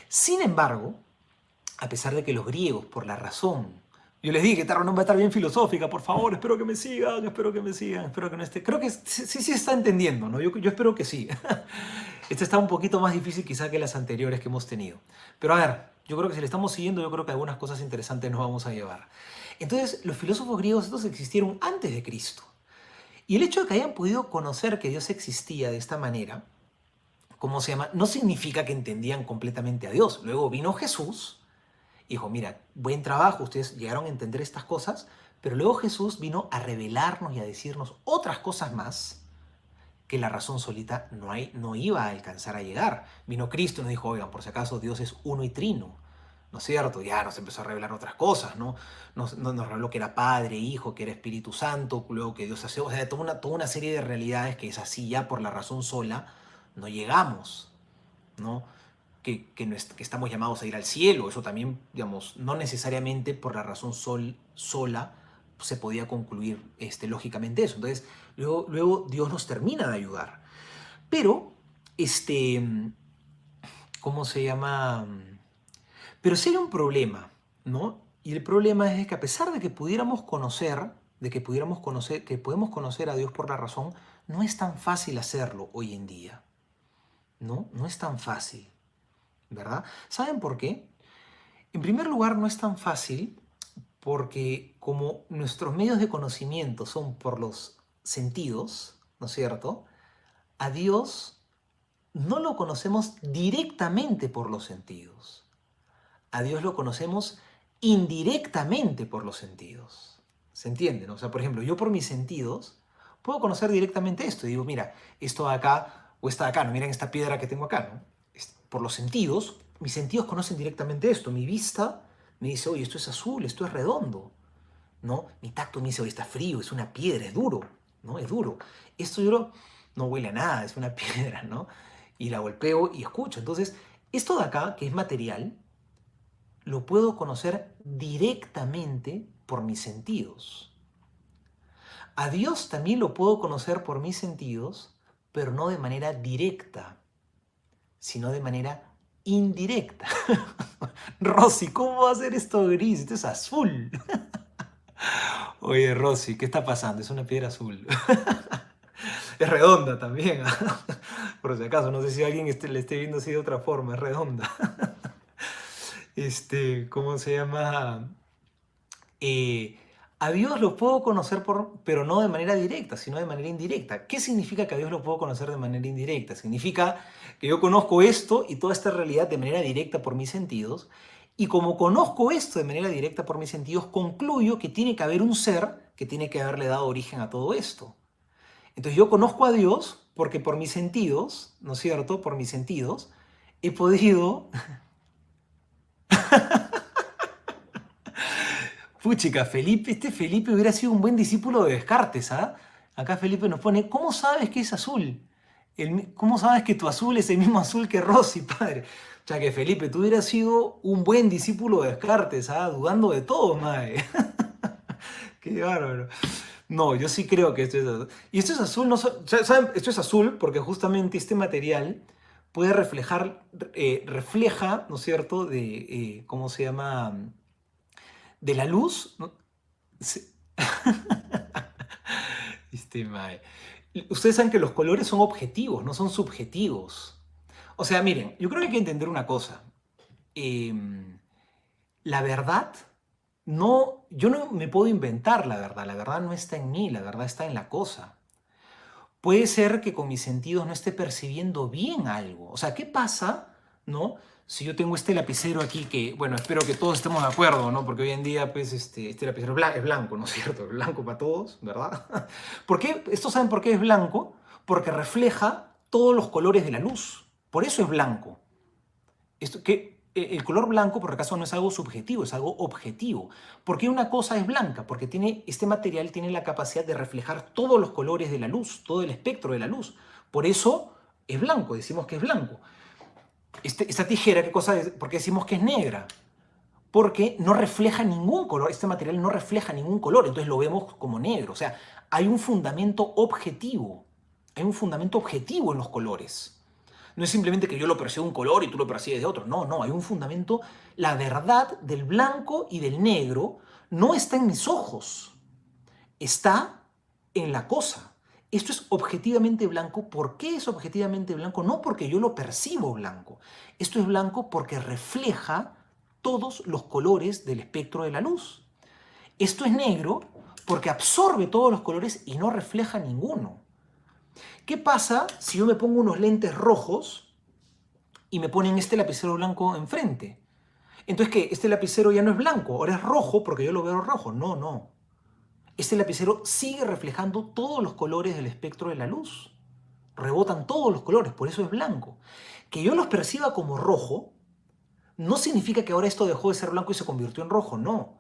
Sin embargo, a pesar de que los griegos, por la razón, yo les dije que esta reunión va a estar bien filosófica, por favor, espero que me sigan, espero que me sigan, espero que no esté... Creo que sí se está entendiendo, ¿no? Yo espero que sí. Esta está un poquito más difícil quizá que las anteriores que hemos tenido. Pero a ver, yo creo que si le estamos siguiendo, yo creo que algunas cosas interesantes nos vamos a llevar. Entonces, los filósofos griegos estos existieron antes de Cristo. Y el hecho de que hayan podido conocer que Dios existía de esta manera, ¿cómo se llama? No significa que entendían completamente a Dios. Luego vino Jesús y dijo, mira, buen trabajo, ustedes llegaron a entender estas cosas, pero luego Jesús vino a revelarnos y a decirnos otras cosas más que la razón solita no iba a alcanzar a llegar. Vino Cristo y nos dijo, oigan, por si acaso Dios es uno y trino, ¿no es cierto? Ya nos empezó a revelar otras cosas, ¿no? Nos reveló que era Padre, Hijo, que era Espíritu Santo, luego que Dios hace, o sea, toda una serie de realidades que es así ya por la razón sola, no llegamos, ¿no? Que estamos llamados a ir al cielo, eso también, digamos, no necesariamente por la razón sola se podía concluir lógicamente eso. Entonces, luego Dios nos termina de ayudar. Pero, ¿cómo se llama? Pero sí hay un problema, ¿no? Y el problema es que a pesar de que pudiéramos conocer, que podemos conocer a Dios por la razón, no es tan fácil hacerlo hoy en día, ¿no? No es tan fácil, ¿verdad? ¿Saben por qué? En primer lugar, no es tan fácil porque como nuestros medios de conocimiento son por los sentidos, ¿no es cierto? A Dios no lo conocemos directamente por los sentidos. A Dios lo conocemos indirectamente por los sentidos. ¿Se entiende, no? O sea, por ejemplo, yo por mis sentidos puedo conocer directamente esto. Y digo, mira, esto de acá o esta de acá, ¿no? Miren esta piedra que tengo acá, ¿no? Por los sentidos, mis sentidos conocen directamente esto. Mi vista me dice, oye, esto es azul, esto es redondo, ¿no? Mi tacto me dice, oye, está frío, es una piedra, es duro, ¿no? Es duro. Esto yo no huele a nada, es una piedra, ¿no? Y la golpeo y escucho. Entonces, esto de acá, que es material, lo puedo conocer directamente por mis sentidos. A Dios también lo puedo conocer por mis sentidos, pero no de manera directa, sino de manera indirecta. Rosy, ¿cómo va a ser esto gris? Esto es azul. Oye, Rosy, ¿qué está pasando? Es una piedra azul. Es redonda también. Por si acaso, no sé si alguien le esté viendo así de otra forma, es redonda. ¿Cómo se llama? A Dios lo puedo conocer pero no de manera directa, sino de manera indirecta. ¿Qué significa que a Dios lo puedo conocer de manera indirecta? Significa que yo conozco esto y toda esta realidad de manera directa por mis sentidos, y como conozco esto de manera directa por mis sentidos, concluyo que tiene que haber un ser que tiene que haberle dado origen a todo esto. Entonces yo conozco a Dios porque por mis sentidos, ¿no es cierto? Por mis sentidos, he podido... Puchica, Felipe hubiera sido un buen discípulo de Descartes, ¿ah? Acá Felipe nos pone, ¿cómo sabes que es azul? ¿Cómo sabes que tu azul es el mismo azul que Rosy, padre? O sea que Felipe, tú hubieras sido un buen discípulo de Descartes, ¿ah? Dudando de todo, madre. Qué bárbaro. No, yo sí creo que esto es azul. Y esto es azul, ¿saben? Esto es azul porque justamente este material puede reflejar, refleja, ¿no es cierto?, ¿cómo se llama?, de la luz, ¿no? Sí. Mae. Ustedes saben que los colores son objetivos, no son subjetivos. O sea, miren, yo creo que hay que entender una cosa. La verdad, yo no me puedo inventar la verdad no está en mí, la verdad está en la cosa. Puede ser que con mis sentidos no esté percibiendo bien algo. O sea, ¿qué pasa, no? Si yo tengo este lapicero aquí que, bueno, espero que todos estemos de acuerdo, ¿no? Porque hoy en día, pues, este lapicero es blanco, ¿no es cierto? Es blanco para todos, ¿verdad? ¿Por qué? ¿Esto saben por qué es blanco? Porque refleja todos los colores de la luz. Por eso es blanco. El color blanco, por acaso, no es algo subjetivo, es algo objetivo. ¿Por qué una cosa es blanca? Porque este material tiene la capacidad de reflejar todos los colores de la luz, todo el espectro de la luz. Por eso es blanco, decimos que es blanco. Esta tijera, ¿por qué decimos que es negra? Porque no refleja ningún color, este material no refleja ningún color, entonces lo vemos como negro. O sea, hay un fundamento objetivo, en los colores. No es simplemente que yo lo percibo de un color y tú lo percibes de otro. No, hay un fundamento. La verdad del blanco y del negro no está en mis ojos, está en la cosa. Esto es objetivamente blanco. ¿Por qué es objetivamente blanco? No porque yo lo percibo blanco. Esto es blanco porque refleja todos los colores del espectro de la luz. Esto es negro porque absorbe todos los colores y no refleja ninguno. ¿Qué pasa si yo me pongo unos lentes rojos y me ponen este lapicero blanco enfrente? Entonces, ¿qué? Este lapicero ya no es blanco, ahora es rojo porque yo lo veo rojo. No. Este lapicero sigue reflejando todos los colores del espectro de la luz. Rebotan todos los colores, por eso es blanco. Que yo los perciba como rojo no significa que ahora esto dejó de ser blanco y se convirtió en rojo, no.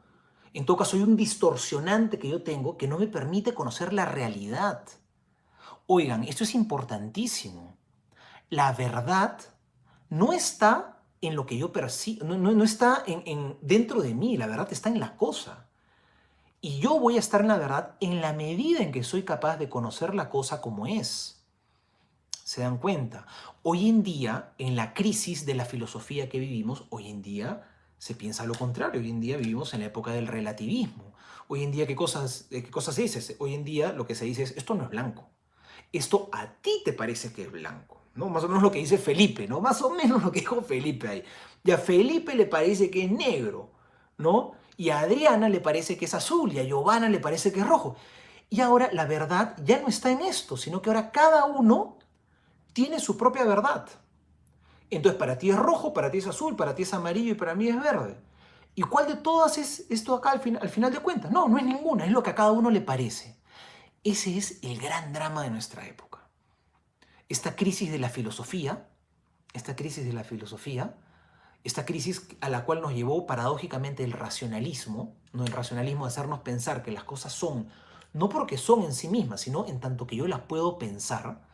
En todo caso, hay un distorsionante que yo tengo que no me permite conocer la realidad. Oigan, esto es importantísimo. La verdad no está en lo que yo percibo, no está dentro de mí, la verdad está en la cosa. Y yo voy a estar en la verdad en la medida en que soy capaz de conocer la cosa como es. ¿Se dan cuenta? Hoy en día, en la crisis de la filosofía que vivimos, hoy en día se piensa lo contrario. Hoy en día vivimos en la época del relativismo. Hoy en día, ¿qué cosas se dice? Hoy en día lo que se dice es, esto no es blanco. Esto a ti te parece que es blanco, ¿no? Más o menos lo que dice Felipe, ¿no? Más o menos lo que dijo Felipe ahí. Y a Felipe le parece que es negro, ¿no? Y a Adriana le parece que es azul, y a Giovanna le parece que es rojo. Y ahora la verdad ya no está en esto, sino que ahora cada uno tiene su propia verdad. Entonces para ti es rojo, para ti es azul, para ti es amarillo y para mí es verde. ¿Y cuál de todas es esto acá al final de cuentas? No es ninguna, es lo que a cada uno le parece. Ese es el gran drama de nuestra época. Esta crisis de la filosofía, esta crisis a la cual nos llevó paradójicamente el racionalismo, no el racionalismo de hacernos pensar que las cosas son, no porque son en sí mismas, sino en tanto que yo las puedo pensar,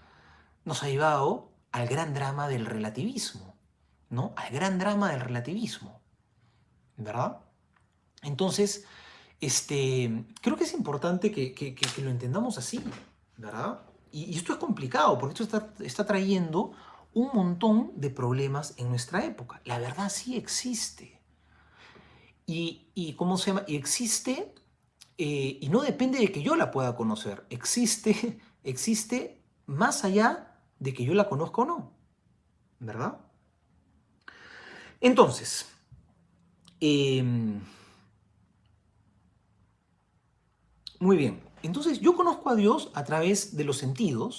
nos ha llevado al gran drama del relativismo, ¿no? Al gran drama del relativismo, ¿verdad? Entonces, creo que es importante que lo entendamos así, ¿verdad? Y esto es complicado porque esto está trayendo un montón de problemas en nuestra época. La verdad sí existe. ¿Cómo se llama? Y existe, y no depende de que yo la pueda conocer. Existe más allá de que yo la conozca o no, ¿verdad? Entonces, muy bien. Entonces, yo conozco a Dios a través de los sentidos,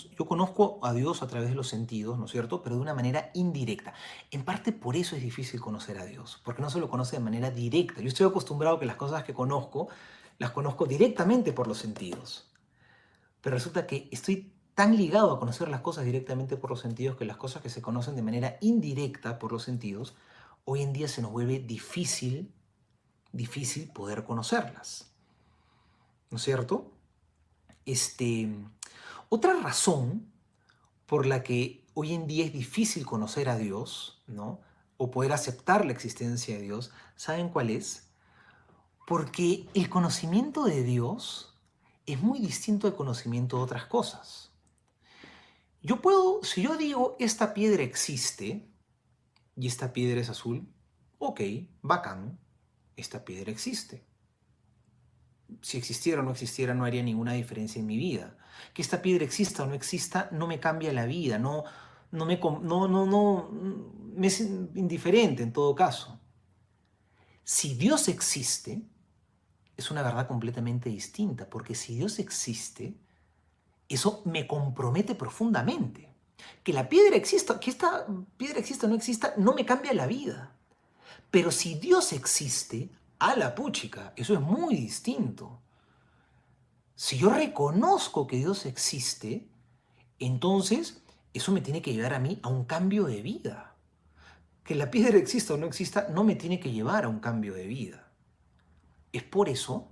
¿no es cierto? Pero de una manera indirecta. En parte por eso es difícil conocer a Dios, porque no se lo conoce de manera directa. Yo estoy acostumbrado a que las cosas que conozco, las conozco directamente por los sentidos. Pero resulta que estoy tan ligado a conocer las cosas directamente por los sentidos que las cosas que se conocen de manera indirecta por los sentidos, hoy en día se nos vuelve difícil poder conocerlas. ¿No es cierto? Otra razón por la que hoy en día es difícil conocer a Dios, ¿no? O poder aceptar la existencia de Dios, ¿saben cuál es? Porque el conocimiento de Dios es muy distinto al conocimiento de otras cosas. Yo puedo, si yo digo esta piedra existe y esta piedra es azul, ok, bacán, esta piedra existe. Si existiera o no existiera no haría ninguna diferencia en mi vida. Que esta piedra exista o no exista no me cambia la vida, no, me es indiferente en todo caso. Si Dios existe, es una verdad completamente distinta, porque si Dios existe, eso me compromete profundamente. Que la piedra exista, que esta piedra exista o no exista, no me cambia la vida. Pero si Dios existe, a la puchica, eso es muy distinto. Si yo reconozco que Dios existe, entonces eso me tiene que llevar a mí a un cambio de vida. Que la piedra exista o no exista no me tiene que llevar a un cambio de vida. Es por eso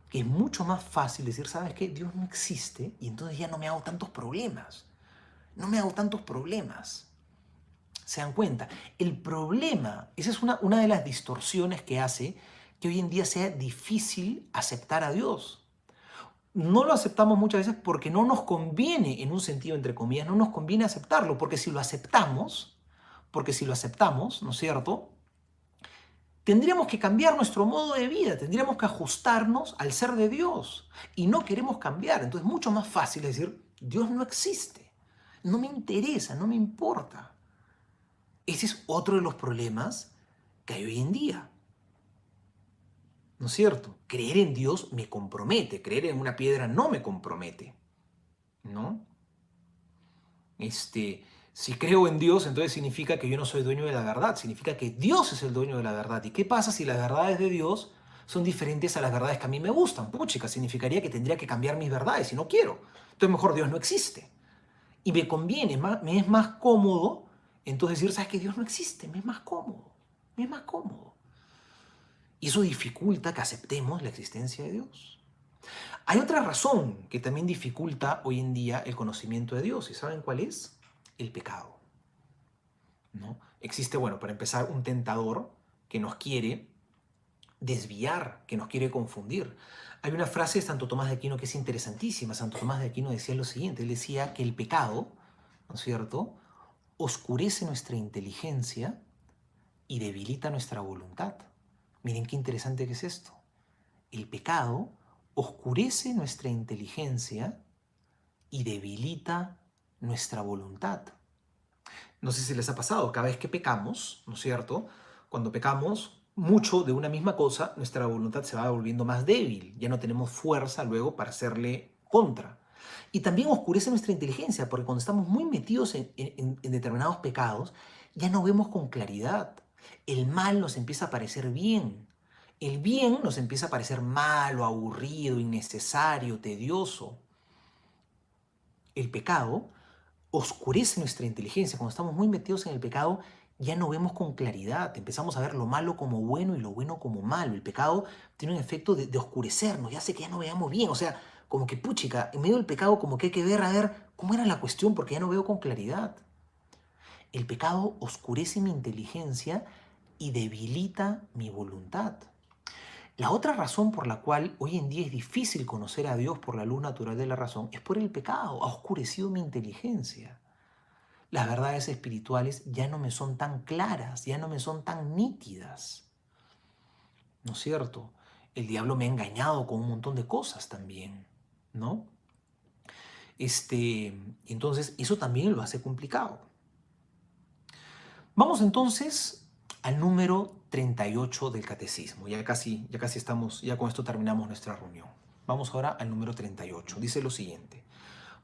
que es mucho más fácil decir, ¿sabes qué? Dios no existe y entonces ya no me hago tantos problemas. No me hago tantos problemas. ¿Se dan cuenta? El problema, esa es una de las distorsiones que hace que hoy en día sea difícil aceptar a Dios. No lo aceptamos muchas veces porque no nos conviene, en un sentido entre comillas, no nos conviene aceptarlo, porque si lo aceptamos, ¿no es cierto? Tendríamos que cambiar nuestro modo de vida, tendríamos que ajustarnos al ser de Dios y no queremos cambiar. Entonces es mucho más fácil decir, Dios no existe, no me interesa, no me importa. Ese es otro de los problemas que hay hoy en día. ¿No es cierto? Creer en Dios me compromete, creer en una piedra no me compromete, ¿no? Si creo en Dios, entonces significa que yo no soy dueño de la verdad, significa que Dios es el dueño de la verdad. ¿Y qué pasa si las verdades de Dios son diferentes a las verdades que a mí me gustan? Puchica, significaría que tendría que cambiar mis verdades y no quiero. Entonces mejor Dios no existe. Y me conviene, me es más cómodo entonces decir, ¿sabes qué? Dios no existe, me es más cómodo, me es más cómodo. Y eso dificulta que aceptemos la existencia de Dios. Hay otra razón que también dificulta hoy en día el conocimiento de Dios. ¿Y saben cuál es? El pecado, ¿no? Existe, bueno, para empezar, un tentador que nos quiere desviar, que nos quiere confundir. Hay una frase de Santo Tomás de Aquino que es interesantísima. Santo Tomás de Aquino decía lo siguiente, él decía que el pecado, ¿no es cierto?, oscurece nuestra inteligencia y debilita nuestra voluntad. Miren qué interesante que es esto. El pecado oscurece nuestra inteligencia y debilita nuestra voluntad. No sé si les ha pasado, cada vez que pecamos, ¿no es cierto? Cuando pecamos mucho de una misma cosa, nuestra voluntad se va volviendo más débil. Ya no tenemos fuerza luego para hacerle contra. Y también oscurece nuestra inteligencia, porque cuando estamos muy metidos en determinados pecados, ya no vemos con claridad. El mal nos empieza a parecer bien. El bien nos empieza a parecer malo, aburrido, innecesario, tedioso. El pecado oscurece nuestra inteligencia. Cuando estamos muy metidos en el pecado, ya no vemos con claridad. Empezamos a ver lo malo como bueno y lo bueno como malo. El pecado tiene un efecto de oscurecernos y hace que ya no veamos bien. O sea, como que puchica, en medio del pecado como que hay que ver, a ver, cómo era la cuestión porque ya no veo con claridad. El pecado oscurece mi inteligencia y debilita mi voluntad. La otra razón por la cual hoy en día es difícil conocer a Dios por la luz natural de la razón es por el pecado. Ha oscurecido mi inteligencia. Las verdades espirituales ya no me son tan claras, ya no me son tan nítidas. ¿No es cierto? El diablo me ha engañado con un montón de cosas también, ¿no? Entonces, eso también lo hace complicado. Vamos entonces al número 38 del catecismo. Ya casi estamos, ya con esto terminamos nuestra reunión. Vamos ahora al número 38. Dice lo siguiente.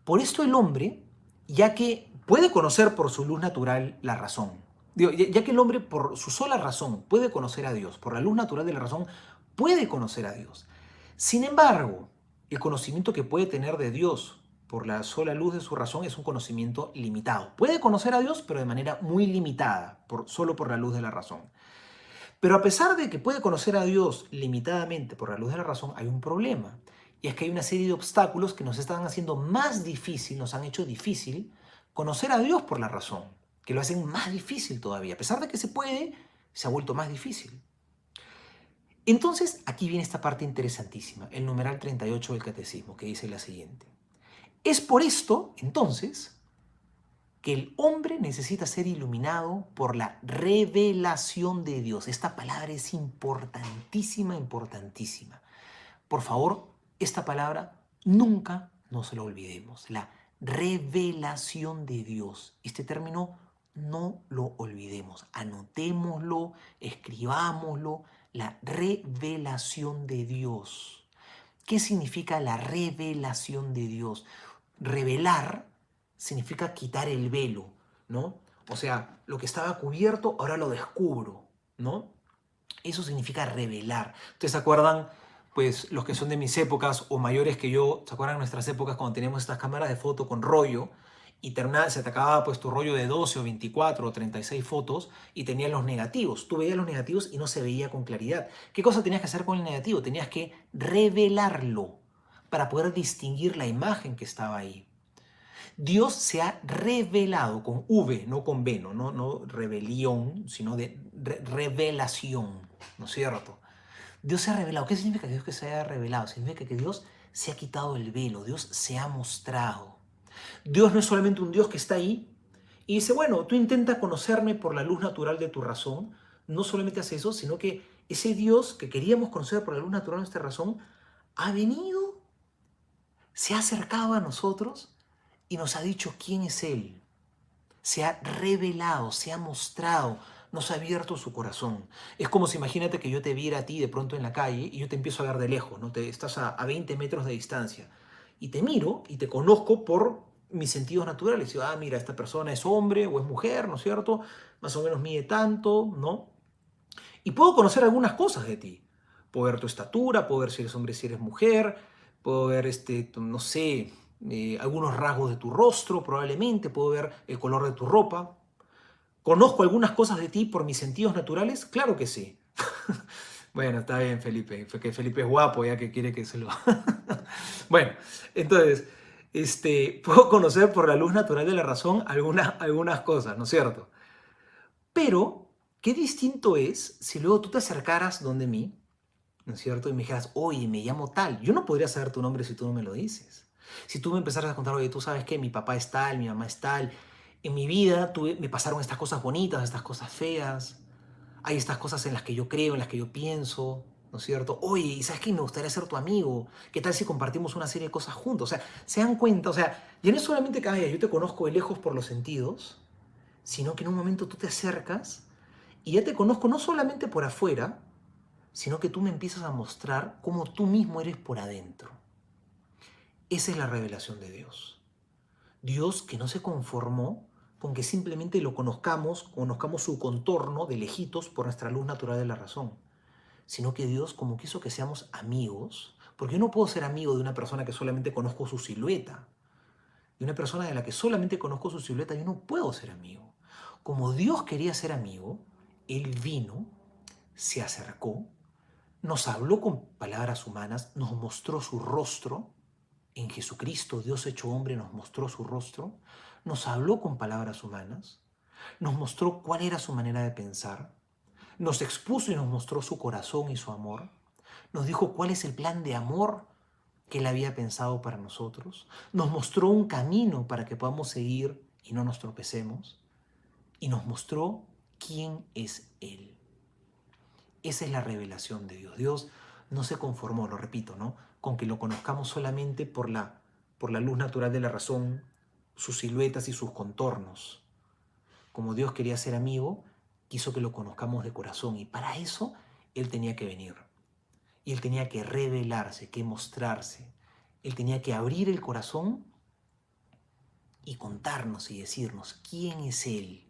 Por esto el hombre, ya que puede conocer por su luz natural la razón, ya que el hombre por su sola razón puede conocer a Dios, por la luz natural de la razón puede conocer a Dios. Sin embargo, el conocimiento que puede tener de Dios por la sola luz de su razón es un conocimiento limitado. Puede conocer a Dios, pero de manera muy limitada, solo por la luz de la razón. Pero a pesar de que puede conocer a Dios limitadamente por la luz de la razón, hay un problema. Y es que hay una serie de obstáculos que nos están haciendo más difícil, nos han hecho difícil conocer a Dios por la razón, que lo hacen más difícil todavía. A pesar de que se puede, se ha vuelto más difícil. Entonces, aquí viene esta parte interesantísima, el numeral 38 del catecismo, que dice la siguiente. Es por esto, entonces, que el hombre necesita ser iluminado por la revelación de Dios. Esta palabra es importantísima, importantísima. Por favor, esta palabra nunca nos la olvidemos. La revelación de Dios. Este término no lo olvidemos. Anotémoslo, escribámoslo. La revelación de Dios. ¿Qué significa la revelación de Dios? Revelar significa quitar el velo, ¿no? O sea, lo que estaba cubierto ahora lo descubro, ¿no? Eso significa revelar. ¿Ustedes se acuerdan, pues, los que son de mis épocas o mayores que yo, se acuerdan de nuestras épocas cuando teníamos estas cámaras de foto con rollo y se te acababa pues tu rollo de 12 o 24 o 36 fotos y tenías los negativos? Tú veías los negativos y no se veía con claridad. ¿Qué cosa tenías que hacer con el negativo? Tenías que revelarlo para poder distinguir la imagen que estaba ahí. Dios se ha revelado con V, no con B, no rebelión, sino de revelación, ¿no es cierto? Dios se ha revelado. ¿Qué significa que Dios que se haya revelado? Significa que Dios se ha quitado el velo, Dios se ha mostrado. Dios no es solamente un Dios que está ahí y dice, bueno, tú intenta conocerme por la luz natural de tu razón. No solamente hace eso, sino que ese Dios que queríamos conocer por la luz natural de nuestra razón ha venido, se ha acercado a nosotros y nos ha dicho quién es Él. Se ha revelado, se ha mostrado, nos ha abierto su corazón. Es como si imagínate que yo te viera a ti de pronto en la calle y yo te empiezo a ver de lejos, ¿no? Estás a 20 metros de distancia y te miro y te conozco por mis sentidos naturales. Digo, mira, esta persona es hombre o es mujer, ¿no es cierto? Más o menos mide tanto, ¿no? Y puedo conocer algunas cosas de ti. Puedo ver tu estatura, puedo ver si eres hombre, si eres mujer, puedo ver, no sé, algunos rasgos de tu rostro, probablemente, puedo ver el color de tu ropa. ¿Conozco algunas cosas de ti por mis sentidos naturales? Claro que sí. Bueno, está bien, Felipe, que Felipe es guapo, ya que quiere que se lo... Bueno, entonces, puedo conocer por la luz natural de la razón algunas cosas, ¿no es cierto? Pero, qué distinto es si luego tú te acercaras donde mí, ¿no es cierto? Y me dijeras, oye, me llamo tal. Yo no podría saber tu nombre si tú no me lo dices. Si tú me empezaras a contar, oye, tú sabes que mi papá es tal, mi mamá es tal. En mi vida me pasaron estas cosas bonitas, estas cosas feas. Hay estas cosas en las que yo creo, en las que yo pienso, ¿no es cierto? Oye, ¿y sabes qué? Me gustaría ser tu amigo. ¿Qué tal si compartimos una serie de cosas juntos? O sea, se dan cuenta, o sea, ya no es solamente que yo te conozco de lejos por los sentidos, sino que en un momento tú te acercas y ya te conozco no solamente por afuera, sino que tú me empiezas a mostrar cómo tú mismo eres por adentro. Esa es la revelación de Dios. Dios que no se conformó con que simplemente lo conozcamos su contorno de lejitos por nuestra luz natural de la razón, sino que Dios como quiso que seamos amigos, porque yo no puedo ser amigo de una persona que solamente conozco su silueta, de una persona de la que solamente conozco su silueta, yo no puedo ser amigo. Como Dios quería ser amigo, Él vino, se acercó, nos habló con palabras humanas, nos mostró su rostro. En Jesucristo, Dios hecho hombre, nos mostró su rostro, nos habló con palabras humanas, nos mostró cuál era su manera de pensar, nos expuso y nos mostró su corazón y su amor, nos dijo cuál es el plan de amor que Él había pensado para nosotros, nos mostró un camino para que podamos seguir y no nos tropecemos, y nos mostró quién es Él. Esa es la revelación de Dios. Dios no se conformó, lo repito, ¿no?, con que lo conozcamos solamente por la luz natural de la razón, sus siluetas y sus contornos. Como Dios quería ser amigo, quiso que lo conozcamos de corazón y para eso Él tenía que venir. Y Él tenía que revelarse, que mostrarse. Él tenía que abrir el corazón y contarnos y decirnos quién es Él.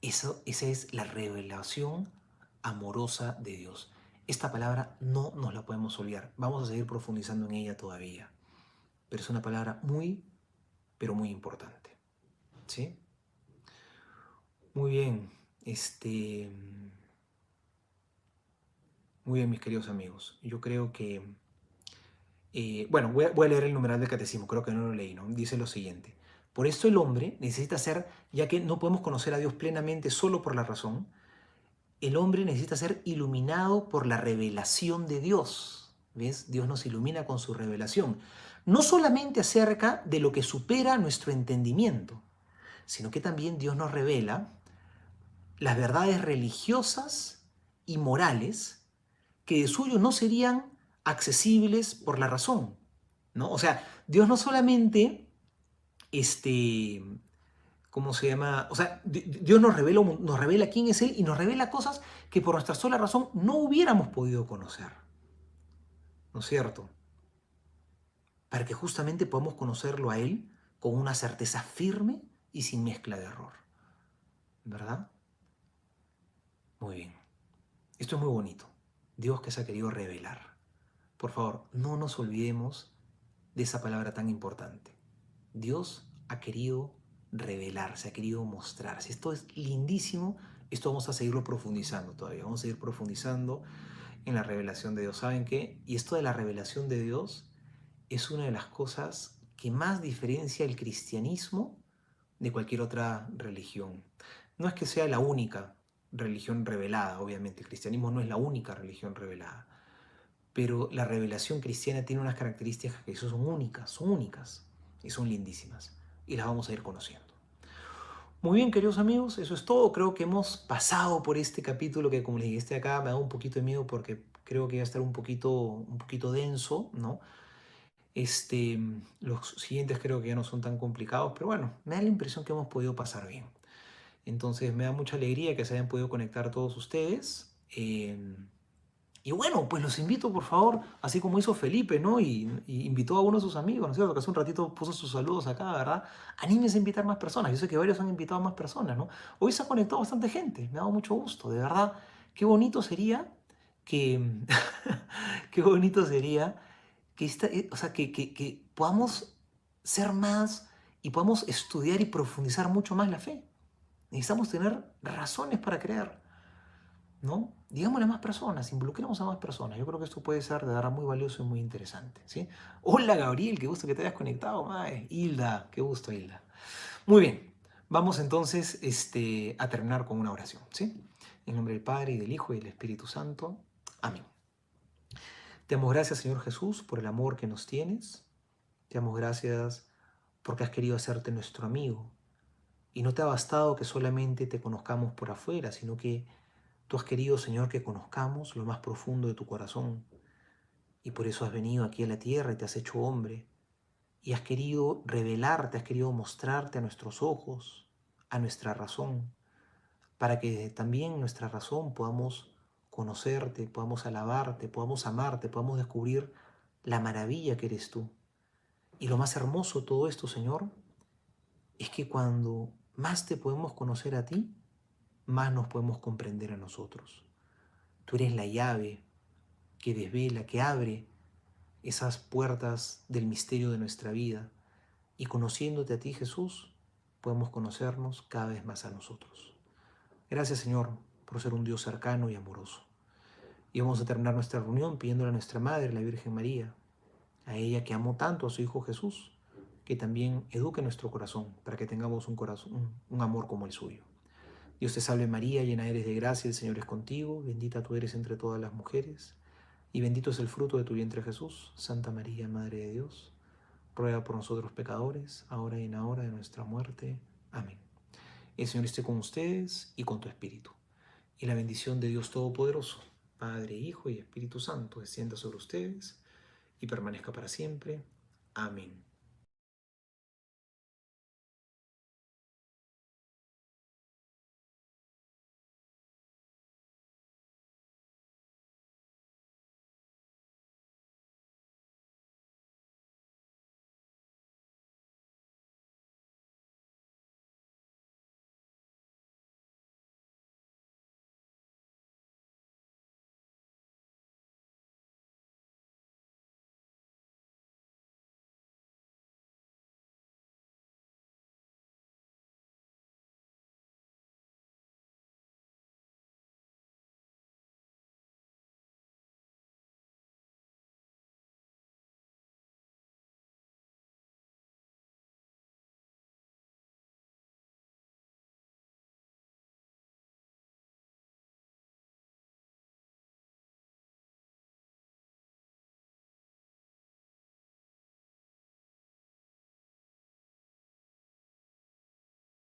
Esa es la revelación amorosa de Dios. Esta palabra no nos la podemos olvidar. Vamos a seguir profundizando en ella todavía. Pero es una palabra muy, pero muy importante. ¿Sí? Muy bien. Muy bien, mis queridos amigos. Yo creo que... bueno, voy a leer el numeral del catecismo. Creo que no lo leí, ¿no? Dice lo siguiente. Por esto el hombre necesita ser, ya que no podemos conocer a Dios plenamente solo por la razón, el hombre necesita ser iluminado por la revelación de Dios. ¿Ves? Dios nos ilumina con su revelación. No solamente acerca de lo que supera nuestro entendimiento. sino que también Dios nos revela las verdades religiosas y morales que de suyo no serían accesibles por la razón, ¿no? O sea, Dios no solamente, ¿cómo se llama? O sea, Dios nos revela quién es Él y nos revela cosas que por nuestra sola razón no hubiéramos podido conocer, ¿no es cierto? Para que justamente podamos conocerlo a Él con una certeza firme y sin mezcla de error, ¿verdad? Muy bien. Esto es muy bonito. Dios que se ha querido revelar. Por favor, no nos olvidemos de esa palabra tan importante. Dios ha querido revelarse, ha querido mostrarse. Esto es lindísimo. Esto vamos a seguirlo profundizando todavía. Vamos a seguir profundizando en la revelación de Dios. ¿Saben qué? Y esto de la revelación de Dios es una de las cosas que más diferencia el cristianismo de cualquier otra religión. No es que sea la única religión revelada, obviamente. El cristianismo no es la única religión revelada. Pero la revelación cristiana tiene unas características que son únicas y son lindísimas. Y las vamos a ir conociendo. Muy bien, queridos amigos, eso es todo. Creo que hemos pasado por este capítulo que, como les dije, acá me da un poquito de miedo porque creo que va a estar un poquito denso, ¿no? Los siguientes creo que ya no son tan complicados, pero bueno, me da la impresión que hemos podido pasar bien. Entonces me da mucha alegría que se hayan podido conectar todos ustedes. Y bueno, pues los invito, por favor, así como hizo Felipe, ¿no? Y invitó a uno de sus amigos, ¿no es cierto? Que hace un ratito puso sus saludos acá, ¿verdad? Anímense a invitar más personas. Yo sé que varios han invitado a más personas, ¿no? Hoy se ha conectado bastante gente, me ha dado mucho gusto, de verdad. Qué bonito sería que... qué bonito sería o sea, que podamos ser más y podamos estudiar y profundizar mucho más la fe. Necesitamos tener razones para creer, ¿no? Digámosle a más personas, involucremos a más personas. Yo creo que esto puede ser de verdad muy valioso y muy interesante, ¿sí? Hola Gabriel, qué gusto que te hayas conectado. Mae. Hilda, qué gusto Hilda. Muy bien, vamos entonces a terminar con una oración, ¿sí? En nombre del Padre y del Hijo y del Espíritu Santo. Amén. Te damos gracias, Señor Jesús, por el amor que nos tienes. Te damos gracias porque has querido hacerte nuestro amigo. Y no te ha bastado que solamente te conozcamos por afuera, sino que tú has querido, Señor, que conozcamos lo más profundo de tu corazón. Y por eso has venido aquí a la tierra y te has hecho hombre. Y has querido revelarte, has querido mostrarte a nuestros ojos, a nuestra razón, para que también nuestra razón podamos conocerte, podamos alabarte, podamos amarte, podamos descubrir la maravilla que eres tú. Y lo más hermoso de todo esto, Señor, es que cuando más te podemos conocer a ti, más nos podemos comprender a nosotros. Tú eres la llave que desvela, que abre esas puertas del misterio de nuestra vida. Y conociéndote a ti, Jesús, podemos conocernos cada vez más a nosotros. Gracias, Señor, por ser un Dios cercano y amoroso. Y vamos a terminar nuestra reunión pidiéndole a nuestra Madre, la Virgen María, a ella que amó tanto a su Hijo Jesús, que también eduque nuestro corazón para que tengamos un amor como el suyo. Dios te salve María, llena eres de gracia, el Señor es contigo, bendita tú eres entre todas las mujeres, y bendito es el fruto de tu vientre Jesús. Santa María, Madre de Dios, ruega por nosotros pecadores, ahora y en la hora de nuestra muerte. Amén. El Señor esté con ustedes y con tu espíritu. Y la bendición de Dios Todopoderoso, Padre, Hijo y Espíritu Santo, descienda sobre ustedes y permanezca para siempre. Amén.